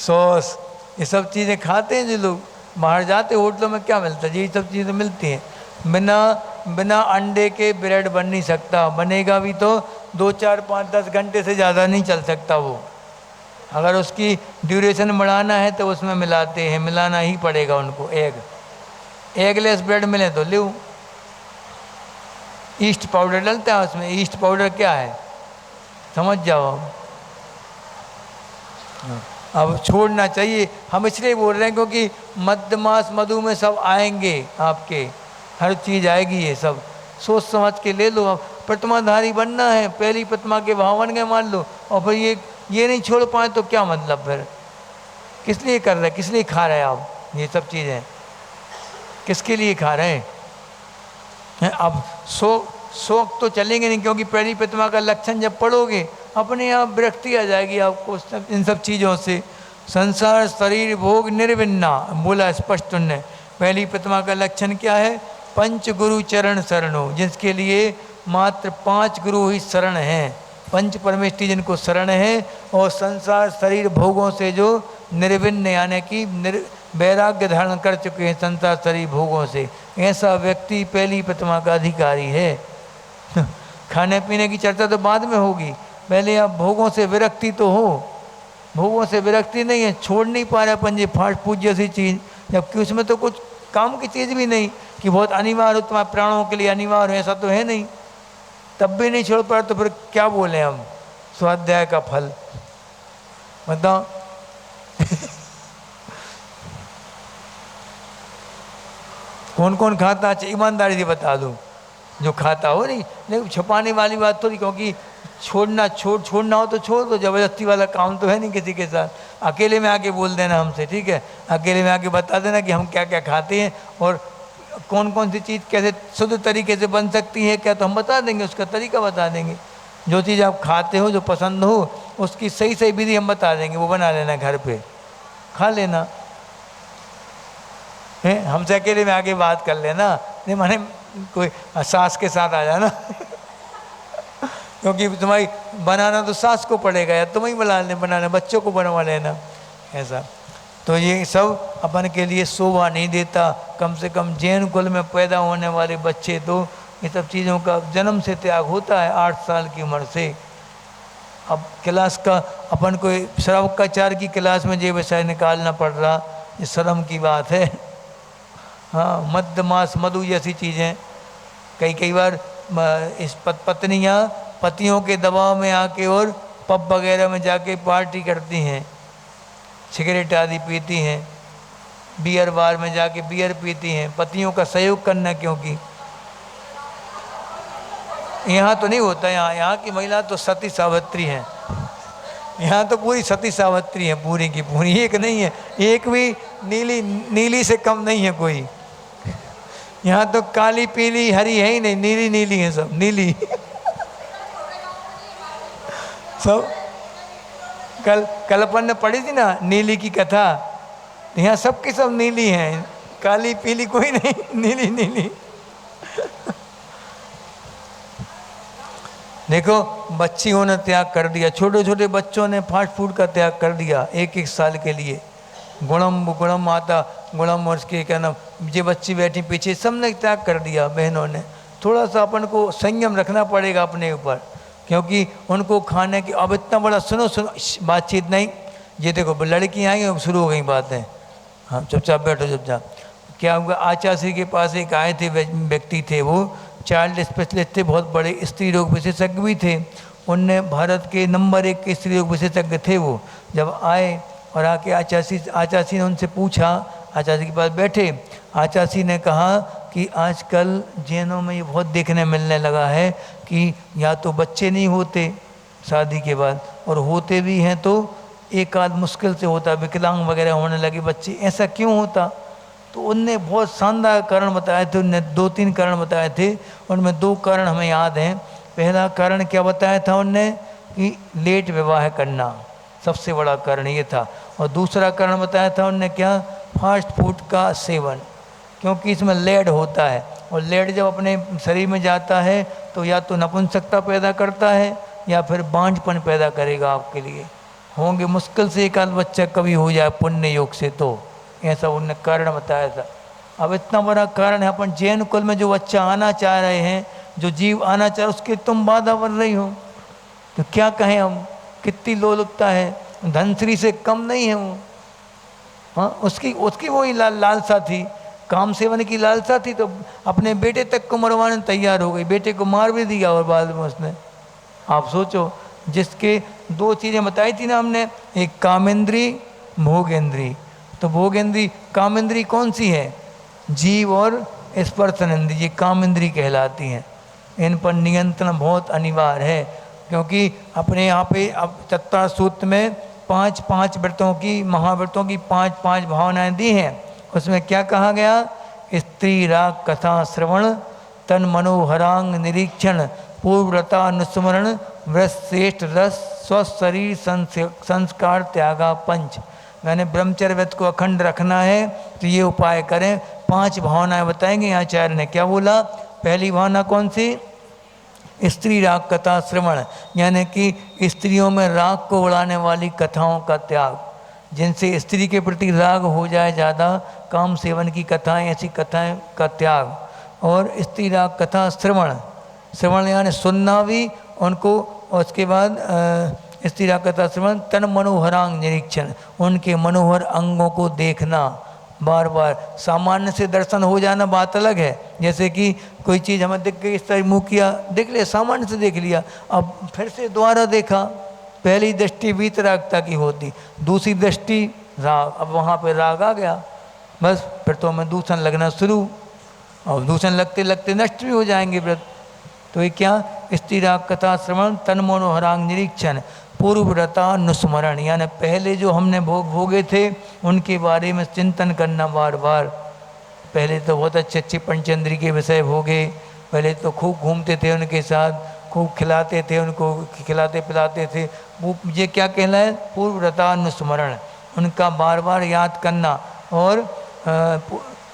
सॉस, ये सब चीज़ें खाते हैं जो लोग। बाहर जाते होटलों में क्या मिलता है, यही सब चीज़ें मिलती हैं। बिना अंडे के ब्रेड बन नहीं सकता, बनेगा भी तो 2 4 5 10 घंटे से ज़्यादा नहीं चल सकता वो। अगर उसकी ड्यूरेशन बढ़ाना है तो उसमें मिलाते हैं, मिलाना ही पड़ेगा उनको। एगलेस ब्रेड मिले तो लो। ईस्ट पाउडर डलता है उसमें। ईस्ट पाउडर क्या है समझ जाओ। अब छोड़ना चाहिए। हम इसलिए बोल रहे हैं क्योंकि मध्यमास मधु में सब आएंगे, आपके हर चीज़ आएगी। ये सब सोच समझ के ले लो। अब प्रतिमाधारी बनना है, पहली प्रतिमा के भाव बन गए मान लो, और फिर ये नहीं छोड़ पाए तो क्या मतलब फिर? किस लिए कर रहे हैं, किस लिए खा रहे हैं आप ये सब चीज़ें? किसके लिए खा रहे हैं? अब शौक तो चलेंगे नहीं, क्योंकि पहली प्रतिमा का लक्षण जब पढ़ोगे अपने आप विरक्ति आ जाएगी आपको इन सब चीज़ों से। संसार शरीर भोग निर्विन्ना बोला स्पष्ट उनने। पहली प्रतिमा का लक्षण क्या है? पंच गुरु चरण शरणो, जिसके लिए मात्र 5 गुरु ही शरण हैं। पंच परमेष्टि जिनको शरण है, और संसार शरीर भोगों से जो निर्विन्न यानी कि वैराग्य धारण कर चुके हैं संसार शरीर भोगों से, ऐसा व्यक्ति पहली प्रतिमा का अधिकारी है। खाने पीने की चर्चा तो बाद में होगी, पहले आप भोगों से विरक्ति तो हो। भोगों से विरक्ति नहीं है, छोड़ नहीं पा रहे अपन ये फास्ट फूड जैसी चीज़, जबकि उसमें तो कुछ काम की चीज़ भी नहीं कि बहुत अनिवार्य हो, तुम्हारे प्राणों के लिए अनिवार्य हो, ऐसा तो है नहीं। तब भी नहीं छोड़ पा रहे तो फिर क्या बोले हम? स्वाध्याय का फल बताओ। कौन कौन खाता? अच्छा ईमानदारी से बता दो जो खाता हो। नहीं नहीं छुपाने वाली बात थोड़ी, क्योंकि छोड़ना हो तो छोड़ दो, जबरदस्ती वाला काम तो है नहीं किसी के साथ। अकेले में आके बोल देना हमसे, ठीक है? अकेले में आके बता देना कि हम क्या क्या खाते हैं और कौन कौन सी चीज़ कैसे शुद्ध तरीके से बन सकती है क्या, तो हम बता देंगे, उसका तरीका बता देंगे। जो चीज़ आप खाते हो, जो पसंद हो, उसकी सही सही विधि हम बता देंगे, वो बना लेना घर पे, खा लेना है। हमसे अकेले में आके बात कर लेना, नहीं माने कोई सास के साथ आ जाना। क्योंकि तुम्हारी बनाना तो सास को पड़ेगा, या तुम्हें बनाना, बच्चों को बनवा लेना ऐसा। तो ये सब अपन के लिए शोभा नहीं देता। कम से कम जैन कुल में पैदा होने वाले बच्चे तो ये सब चीज़ों का जन्म से त्याग होता है 8 साल की उम्र से। अब क्लास का अपन को श्रावकाचार्य की क्लास में ये विषय निकालना पड़ रहा, ये शर्म की बात है। हाँ, मध्य मास मधु जैसी चीज़ें कई बार इस पत्नियाँ पतियों के दबाव में आके और पब वगैरह में जाके पार्टी करती हैं, सिगरेट आदि पीती हैं, बियर बार में जाके बियर पीती हैं, पतियों का सहयोग करना। क्योंकि यहाँ तो नहीं होता, यहाँ की महिला तो सती सावित्री हैं। यहाँ तो पूरी सती सावित्री है, पूरी की पूरी, एक नहीं है, एक भी नीली से कम नहीं है कोई। यहाँ तो काली पीली हरी है ही नहीं, नीली नीली है सब, नीली। सब कल अपन ने पढ़ी थी ना नीली की कथा, यहाँ सबकी सब नीली हैं, काली पीली कोई नहीं, नीली नीली। देखो बच्चियों ने त्याग कर दिया, छोटे छोटे बच्चों ने फास्ट फूड का त्याग कर दिया 1-1 साल के लिए। गुणम आता गुणम और उसके क्या नाम, ये बच्ची बैठी पीछे, सब ने त्याग कर दिया बहनों ने। थोड़ा सा अपन को संयम रखना पड़ेगा अपने ऊपर, क्योंकि उनको खाने की अब इतना बड़ा सुनो बातचीत नहीं। ये देखो लड़की आई अब शुरू हो गई बातें। हाँ चुपचाप बैठो चुपचाप। क्या हुआ, आचार्य के पास एक आए थे व्यक्ति थे, वो चाइल्ड स्पेशलिस्ट थे, बहुत बड़े स्त्री रोग विशेषज्ञ भी थे। उनने भारत के नंबर 1 के स्त्री रोग विशेषज्ञ थे वो। जब आए और आके आचार्य ने उनसे पूछा, आचार्य के पास बैठे, आचार्य ने कहा कि आजकल जैनों में ये बहुत देखने मिलने लगा है कि या तो बच्चे नहीं होते शादी के बाद, और होते भी हैं तो एक आध मुश्किल से होता, विकलांग वगैरह होने लगे बच्चे, ऐसा क्यों होता? तो उनने बहुत शानदार कारण बताए थे, उनने 2-3 कारण बताए थे, उनमें 2 कारण हमें याद हैं। पहला कारण क्या बताया था उनने कि लेट विवाह करना, सबसे बड़ा कारण ये था। और दूसरा कारण बताया था उनने क्या, फास्ट फूड का सेवन, क्योंकि इसमें लेड होता है, और लेड जब अपने शरीर में जाता है तो या तो नपुंसकता पैदा करता है या फिर बांझपन पैदा करेगा आपके लिए। होंगे, मुश्किल से एक आध बच्चा कभी हो जाए पुण्य योग से, तो ऐसा उनने कारण बताया था। अब इतना बड़ा कारण है, अपन जैन कुल में जो बच्चा आना चाह रहे हैं, जो जीव आना चाह रहे, उसके तुम बाधा बन रही हो, तो क्या कहें हम, कितनी लोलुपता है। धनश्री से कम नहीं है वो। हाँ, उसकी उसकी वही लालसा थी, काम सेवन की लालसा थी, तो अपने बेटे तक को मरवाने तैयार हो गई, बेटे को मार भी दिया और बाद में उसने। आप सोचो, जिसके दो चीज़ें बताई थी ना हमने, एक कामेंद्री, भोगेंद्री। तो भोगेंद्री, कामेंद्री कौन सी है, जीव और स्पर्शनेंद्री, ये कामेंद्री कहलाती हैं। इन पर नियंत्रण बहुत अनिवार्य है, क्योंकि अपने यहाँ पे अब तत्पर सूत्र में 5 व्रतों की, महाव्रतों की 5 भावनाएं दी हैं। उसमें क्या कहा गया, स्त्री राग कथा श्रवण, तन मनोहरांग निरीक्षण, पूर्वव्रता अनुस्मरण, व्रत श्रेष्ठ रस, स्वस्थ शरीर संस्कार त्यागा पंच। मैंने ब्रह्मचर्य व्रत को अखंड रखना है तो ये उपाय करें। 5 भावनाएं बताएंगे आचार्य ने। क्या बोला, पहली भावना कौन सी, स्त्री राग कथा श्रवण, यानी कि स्त्रियों में राग को उड़ाने वाली कथाओं का त्याग, जिनसे स्त्री के प्रति राग हो जाए ज़्यादा, काम सेवन की कथाएं, ऐसी कथाएं का त्याग। और स्त्री राग कथा श्रवण, श्रवण यानी सुनना भी उनको, और उसके बाद स्त्री राग कथा श्रवण, तन मनोहरांग निरीक्षण, उनके मनोहर अंगों को देखना बार बार। सामान्य से दर्शन हो जाना बात अलग है, जैसे कि कोई चीज़ हमें दिख गई, इस तरह मुँह किया, देख लिया, सामान्य से देख लिया, अब फिर से दोबारा देखा, पहली दृष्टि वीतरागता की होती, दूसरी दृष्टि राग, अब वहाँ पे राग आ गया, बस फिर तो हमें दूषण लगना शुरू, और दूषण लगते लगते नष्ट भी हो जाएंगे व्रत। तो ये क्या, स्त्री राग कथा श्रवण, तन मनोहरांग निरीक्षण, पूर्वव्रता अनुस्मरण, यानी पहले जो हमने भोग भोगे थे उनके बारे में चिंतन करना बार बार। पहले तो बहुत अच्छे अच्छे पंचेंद्री के विषय भोगे, पहले तो खूब घूमते थे उनके साथ, खूब खिलाते थे उनको, खिलाते पिलाते थे, वो ये क्या कहना है, पूर्वव्रता अनुस्मरण, उनका बार बार याद करना। और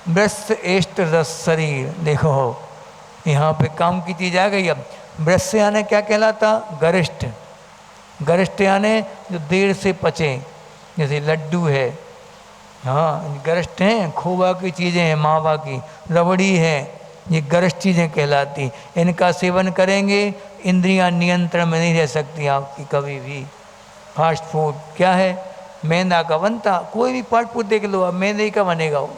वृष एष्ट रस शरीर, देखो यहाँ पे काम की चीज आ गई। अब वृष यानी क्या कहलाता, गरिष्ठ, गरिष्ठ यानी जो देर से पचे, जैसे लड्डू है, हाँ गरिष्ठ हैं, खोवा की चीज़ें हैं, मावा की रबड़ी है, ये गरिष्ठ चीज़ें कहलाती। इनका सेवन करेंगे, इंद्रियां नियंत्रण में नहीं रह सकती आपकी कभी भी। फास्ट फूड क्या है, मैदा का बनता, कोई भी फास्ट फूड देख लो, अब मैदे का बनेगा, वो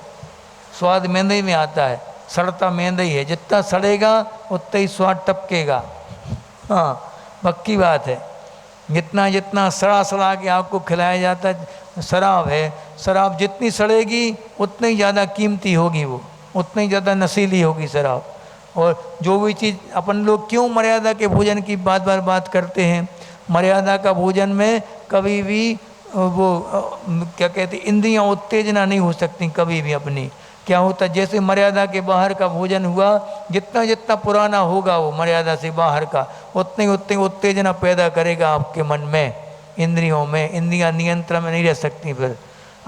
स्वाद मैदे में आता है, सड़ता मैदा ही है, जितना सड़ेगा उतना ही स्वाद टपकेगा। हाँ पक्की बात है, जितना जितना सड़ा सड़ा के आपको खिलाया जाता है, शराब है, शराब जितनी सड़ेगी उतनी ही ज़्यादा कीमती होगी, वो उतनी ज़्यादा नशीली होगी शराब। और जो भी चीज़ अपन लोग क्यों मर्यादा के भोजन की बार बार बात करते हैं, मर्यादा का भोजन में कभी भी वो क्या कहते हैं, इंद्रियां उत्तेजना नहीं हो सकती कभी भी अपनी। क्या होता, जैसे मर्यादा के बाहर का भोजन हुआ, जितना जितना पुराना होगा वो मर्यादा से बाहर का, उतनी उतनी उत्तेजना पैदा करेगा आपके मन में, इंद्रियों में, इंद्रियां नियंत्रण में नहीं रह सकती। फिर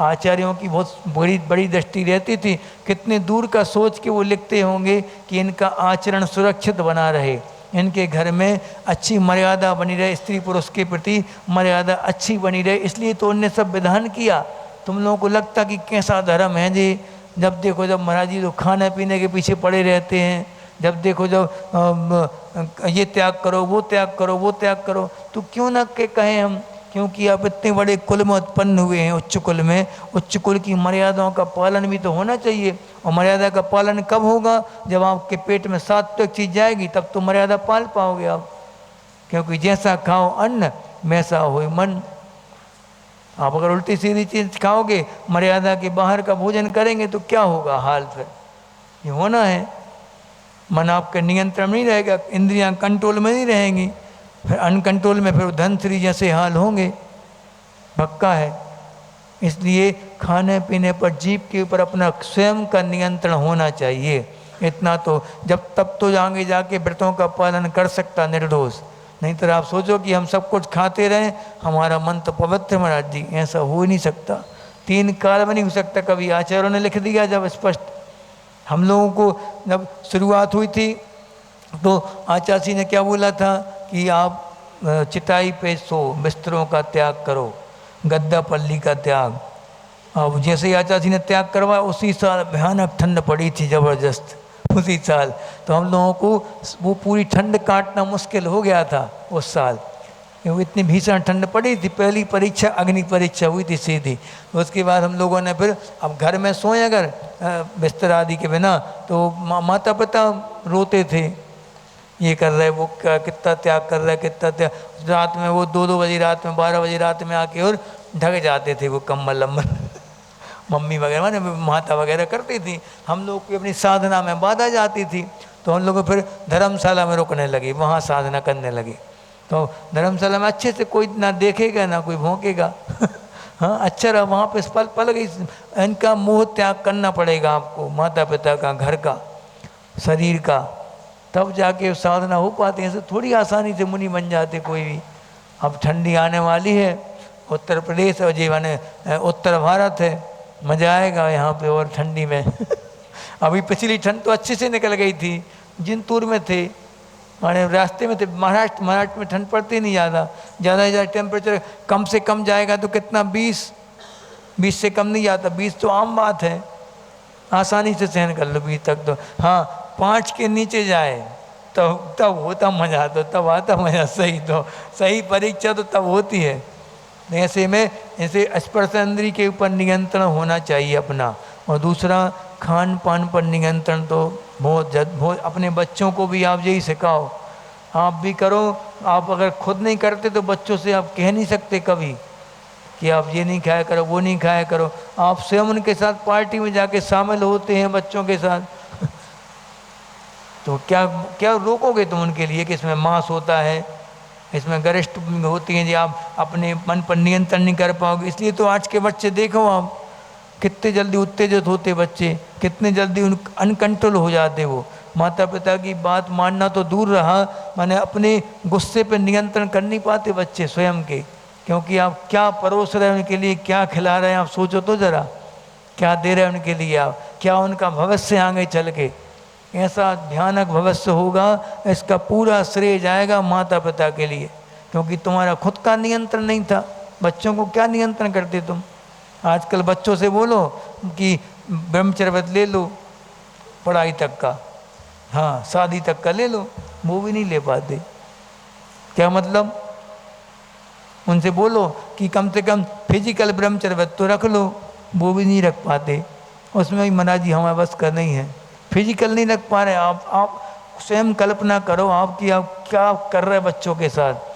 आचार्यों की बहुत बड़ी बड़ी दृष्टि रहती थी, कितने दूर का सोच के वो लिखते होंगे कि इनका आचरण सुरक्षित बना रहे, इनके घर में अच्छी मर्यादा बनी रहे, स्त्री पुरुष के प्रति मर्यादा अच्छी बनी रहे, इसलिए तो उनने सब विधान किया। तुम लोगों को लगता कि कैसा धर्म है जी, जब देखो जब महाराज जी तो खाने पीने के पीछे पड़े रहते हैं, जब देखो जब ये त्याग करो, वो त्याग करो, वो त्याग करो, तो क्यों ना के कहें हम, क्योंकि आप इतने बड़े कुल में उत्पन्न हुए हैं, उच्च कुल में, उच्च कुल की मर्यादाओं का पालन भी तो होना चाहिए। और मर्यादा का पालन कब होगा, जब आपके पेट में सात्विक चीज जाएगी, तब तो मर्यादा पाल पाओगे आप, क्योंकि जैसा खाओ अन्न वैसा हो मन। आप अगर उल्टी सीधी चीज खाओगे, मर्यादा के बाहर का भोजन करेंगे, तो क्या होगा हाल, फिर ये होना है, मन आपके नियंत्रण में नहीं रहेगा, इंद्रियां कंट्रोल में नहीं रहेंगी, फिर अनकंट्रोल में फिर धनश्री जैसे हाल होंगे, पक्का है। इसलिए खाने पीने पर, जीभ के ऊपर अपना स्वयं का नियंत्रण होना चाहिए। इतना तो जब तब तो आगे जाके व्रतों का पालन कर सकता निर्दोष, नहीं तो आप सोचो कि हम सब कुछ खाते रहें, हमारा मन तो पवित्र महाराज जी, ऐसा हो ही नहीं सकता। 3 काल में नहीं हो सकता। कभी आचार्यों ने लिख दिया जब स्पष्ट, हम लोगों को जब शुरुआत हुई थी तो आचार्य जी ने क्या बोला था कि आप चिताई पे सो, बिस्तरों का त्याग करो, गद्दा पल्ली का त्याग। अब जैसे ही आचार्य जी ने त्याग करवाया उसी साल भयानक ठंड पड़ी थी ज़बरदस्त, उसी साल। तो हम लोगों को वो पूरी ठंड काटना मुश्किल हो गया था उस साल, क्योंकि इतनी भीषण ठंड पड़ी थी। पहली परीक्षा अग्नि परीक्षा हुई थी सीधी। उसके बाद हम लोगों ने फिर अब घर में सोए अगर बिस्तर आदि के बिना तो माता पिता रोते थे, ये कर रहे वो कितना त्याग कर रहा है, कितना त्याग। रात में वो 2-2 बजे रात में, 12 बजे रात में आके और ढक जाते थे वो कम्बल लम्बल मम्मी वगैरह माने माता वगैरह करती थी। हम लोग की अपनी साधना में बाधा जाती थी, तो हम लोग फिर धर्मशाला में रुकने लगे, वहाँ साधना करने लगे। तो धर्मशाला में अच्छे से कोई ना देखेगा ना कोई भौंकेगा हाँ अच्छा रहा, वहाँ पे पल पल गई। इनका मोह त्याग करना पड़ेगा आपको, माता पिता का, घर का, शरीर का, तब जाके साधना हो पाती है। ऐसे थोड़ी आसानी से मुनि बन जाते कोई भी। अब ठंडी आने वाली है, उत्तर प्रदेश और जी माने उत्तर भारत है, मज़ा आएगा यहाँ पे और ठंडी में अभी पिछली ठंड तो अच्छे से निकल गई थी, जिंतूर में थे माने रास्ते में थे। महाराष्ट्र में ठंड पड़ती नहीं ज़्यादा, ज़्यादा टेम्परेचर कम से कम जाएगा तो कितना 20 से कम नहीं जाता। 20 तो आम बात है, आसानी से सहन कर लो 20 तक तो। हाँ 5 के नीचे जाए तब होता मज़ा, तो तब आता मज़ा। सही तो सही परीक्षा तो तब होती है। ऐसे में ऐसे स्पर्शेंद्रिय के ऊपर नियंत्रण होना चाहिए अपना। और दूसरा खान पान पर नियंत्रण तो बहुत अपने बच्चों को भी आप यही सिखाओ, आप भी करो। आप अगर खुद नहीं करते तो बच्चों से आप कह नहीं सकते कभी कि आप ये नहीं खाया करो, वो नहीं खाया करो। आप स्वयं उनके साथ पार्टी में जाके शामिल होते हैं बच्चों के साथ तो क्या क्या रोकोगे तुम उनके लिए कि इसमें मांस होता है, इसमें गरिष्ठ होती हैं जी, आप अपने मन पर नियंत्रण नहीं कर पाओगे। इसलिए तो आज के बच्चे देखो आप कितने जल्दी उत्तेजित होते बच्चे, कितने जल्दी अनकंट्रोल हो जाते। वो माता पिता की बात मानना तो दूर रहा, माने अपने गुस्से पर नियंत्रण कर नहीं पाते बच्चे स्वयं के। क्योंकि आप क्या परोस रहे हैं उनके लिए, क्या खिला रहे हैं, आप सोचो तो ज़रा, क्या दे रहे हैं उनके लिए आप, क्या उनका भविष्य आगे चल के ऐसा भयानक भविष्य होगा, इसका पूरा श्रेय जाएगा माता पिता के लिए। क्योंकि तुम्हारा खुद का नियंत्रण नहीं था। बच्चों को क्या नियंत्रण करते तुम? आजकल बच्चों से बोलो कि ब्रह्मचर्य ले लो पढ़ाई तक का, हाँ शादी तक का ले लो, वो भी नहीं ले पाते। क्या मतलब? उनसे बोलो कि कम से कम फिजिकल ब्रह्मचर्य तो रख लो, वो भी नहीं रख पाते। उसमें भी मना जी हमारे बस का नहीं है, फिजिकल नहीं रख पा रहे। आप स्वयं कल्पना करो आपकी आप क्या कर रहे बच्चों के साथ।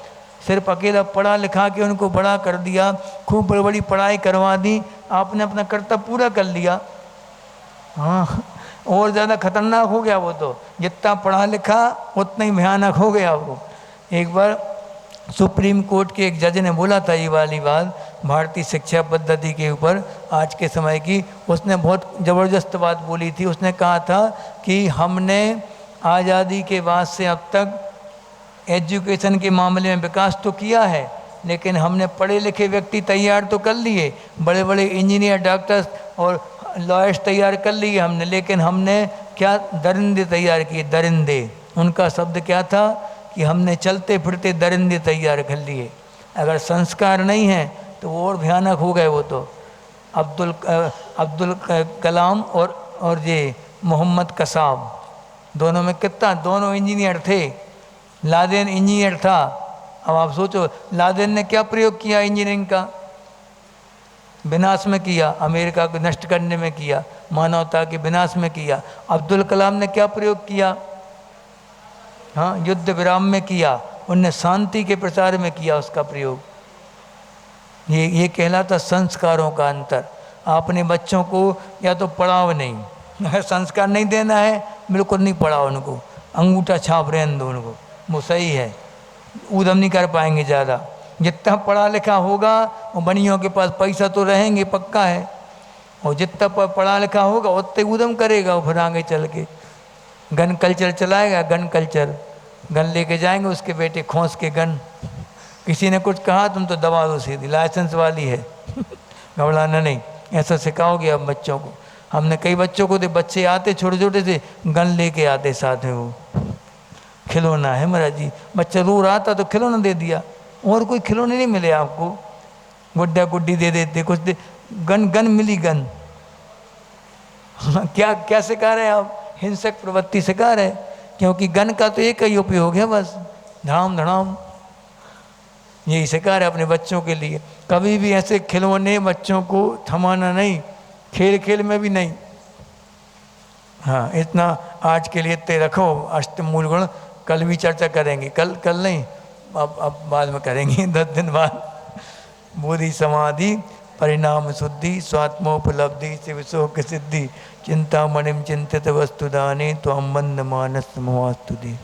सिर्फ अकेला पढ़ा लिखा के उनको बड़ा कर दिया, खूब बड़ी बड़ी पढ़ाई करवा दी, आपने अपना कर्तव्य पूरा कर लिया। हाँ और ज़्यादा खतरनाक हो गया वो तो, जितना पढ़ा लिखा उतना ही भयानक हो गया वो। एक बार सुप्रीम कोर्ट के एक जज ने बोला था ये वाली बात भारतीय शिक्षा पद्धति के ऊपर आज के समय की। उसने बहुत ज़बरदस्त बात बोली थी। उसने कहा था कि हमने आज़ादी के बाद से अब तक एजुकेशन के मामले में विकास तो किया है, लेकिन हमने पढ़े लिखे व्यक्ति तैयार तो कर लिए, बड़े बड़े इंजीनियर डॉक्टर्स और लॉयर्स तैयार कर लिए हमने, लेकिन हमने क्या दरिंदे तैयार किए। दरिंदे, उनका शब्द क्या था कि हमने चलते फिरते दरिंदे तैयार कर लिए। अगर संस्कार नहीं है तो वो और भयानक हो गए। वो तो अब्दुल कलाम और ये मोहम्मद कसाब दोनों में कितना, दोनों इंजीनियर थे। लादेन इंजीनियर था। अब आप सोचो लादेन ने क्या प्रयोग किया इंजीनियरिंग का, विनाश में किया, अमेरिका को नष्ट करने में किया, मानवता के विनाश में किया। अब्दुल कलाम ने क्या प्रयोग किया, हाँ युद्ध विराम में किया, उनने शांति के प्रचार में किया उसका प्रयोग। ये कहलाता संस्कारों का अंतर। आपने बच्चों को या तो पढ़ाओ नहीं, अगर संस्कार नहीं देना है बिल्कुल नहीं पढ़ाओ उनको, अंगूठा छाप रहने दो उनको, वो सही है। ऊधम नहीं कर पाएंगे ज़्यादा। जितना पढ़ा लिखा होगा वो बनियों के पास पैसा तो रहेंगे पक्का है, और जितना पढ़ा लिखा होगा उतने ऊधम करेगा वो फिर आगे चल के। गन कल्चर चलाएगा, गन कल्चर, गन लेके जाएंगे उसके बेटे खोस के गन। किसी ने कुछ कहा तुम तो दबा दो सीधी, लाइसेंस वाली है घबराना नहीं। ऐसा सिखाओगे अब बच्चों को। हमने कई बच्चों को दे, बच्चे आते छोटे छोटे से गन लेके आते साथ में, वो खिलौना है महाराज जी, बच्चा रो रहा था तो खिलौना दे दिया, और कोई खिलौने नहीं मिले आपको। गुड्डा गुड्डी दे देते, कुछ दे, गन गन मिली गन। क्या क्या सिखा रहे हैं आप? हिंसक प्रवृत्ति सिखा रहे, क्योंकि गन का तो एक ही उपयोग है बस, धड़ाम धड़ाम, यही सिखा रहे अपने बच्चों के लिए। कभी भी ऐसे खिलौने बच्चों को थमाना नहीं, खेल खेल में भी नहीं। हाँ, इतना आज के लिए इतने रखो। अष्टमूल गुण कल भी चर्चा करेंगे, कल नहीं, अब बाद में करेंगे 10 दिन बाद। बुद्धि समाधि परिणाम शुद्धि स्वात्मोपलब्धि शिव शोक सिद्धि चिंता मणिम चिंतित वस्तुदाने तो अम्बंद मानस मोहास्तुति।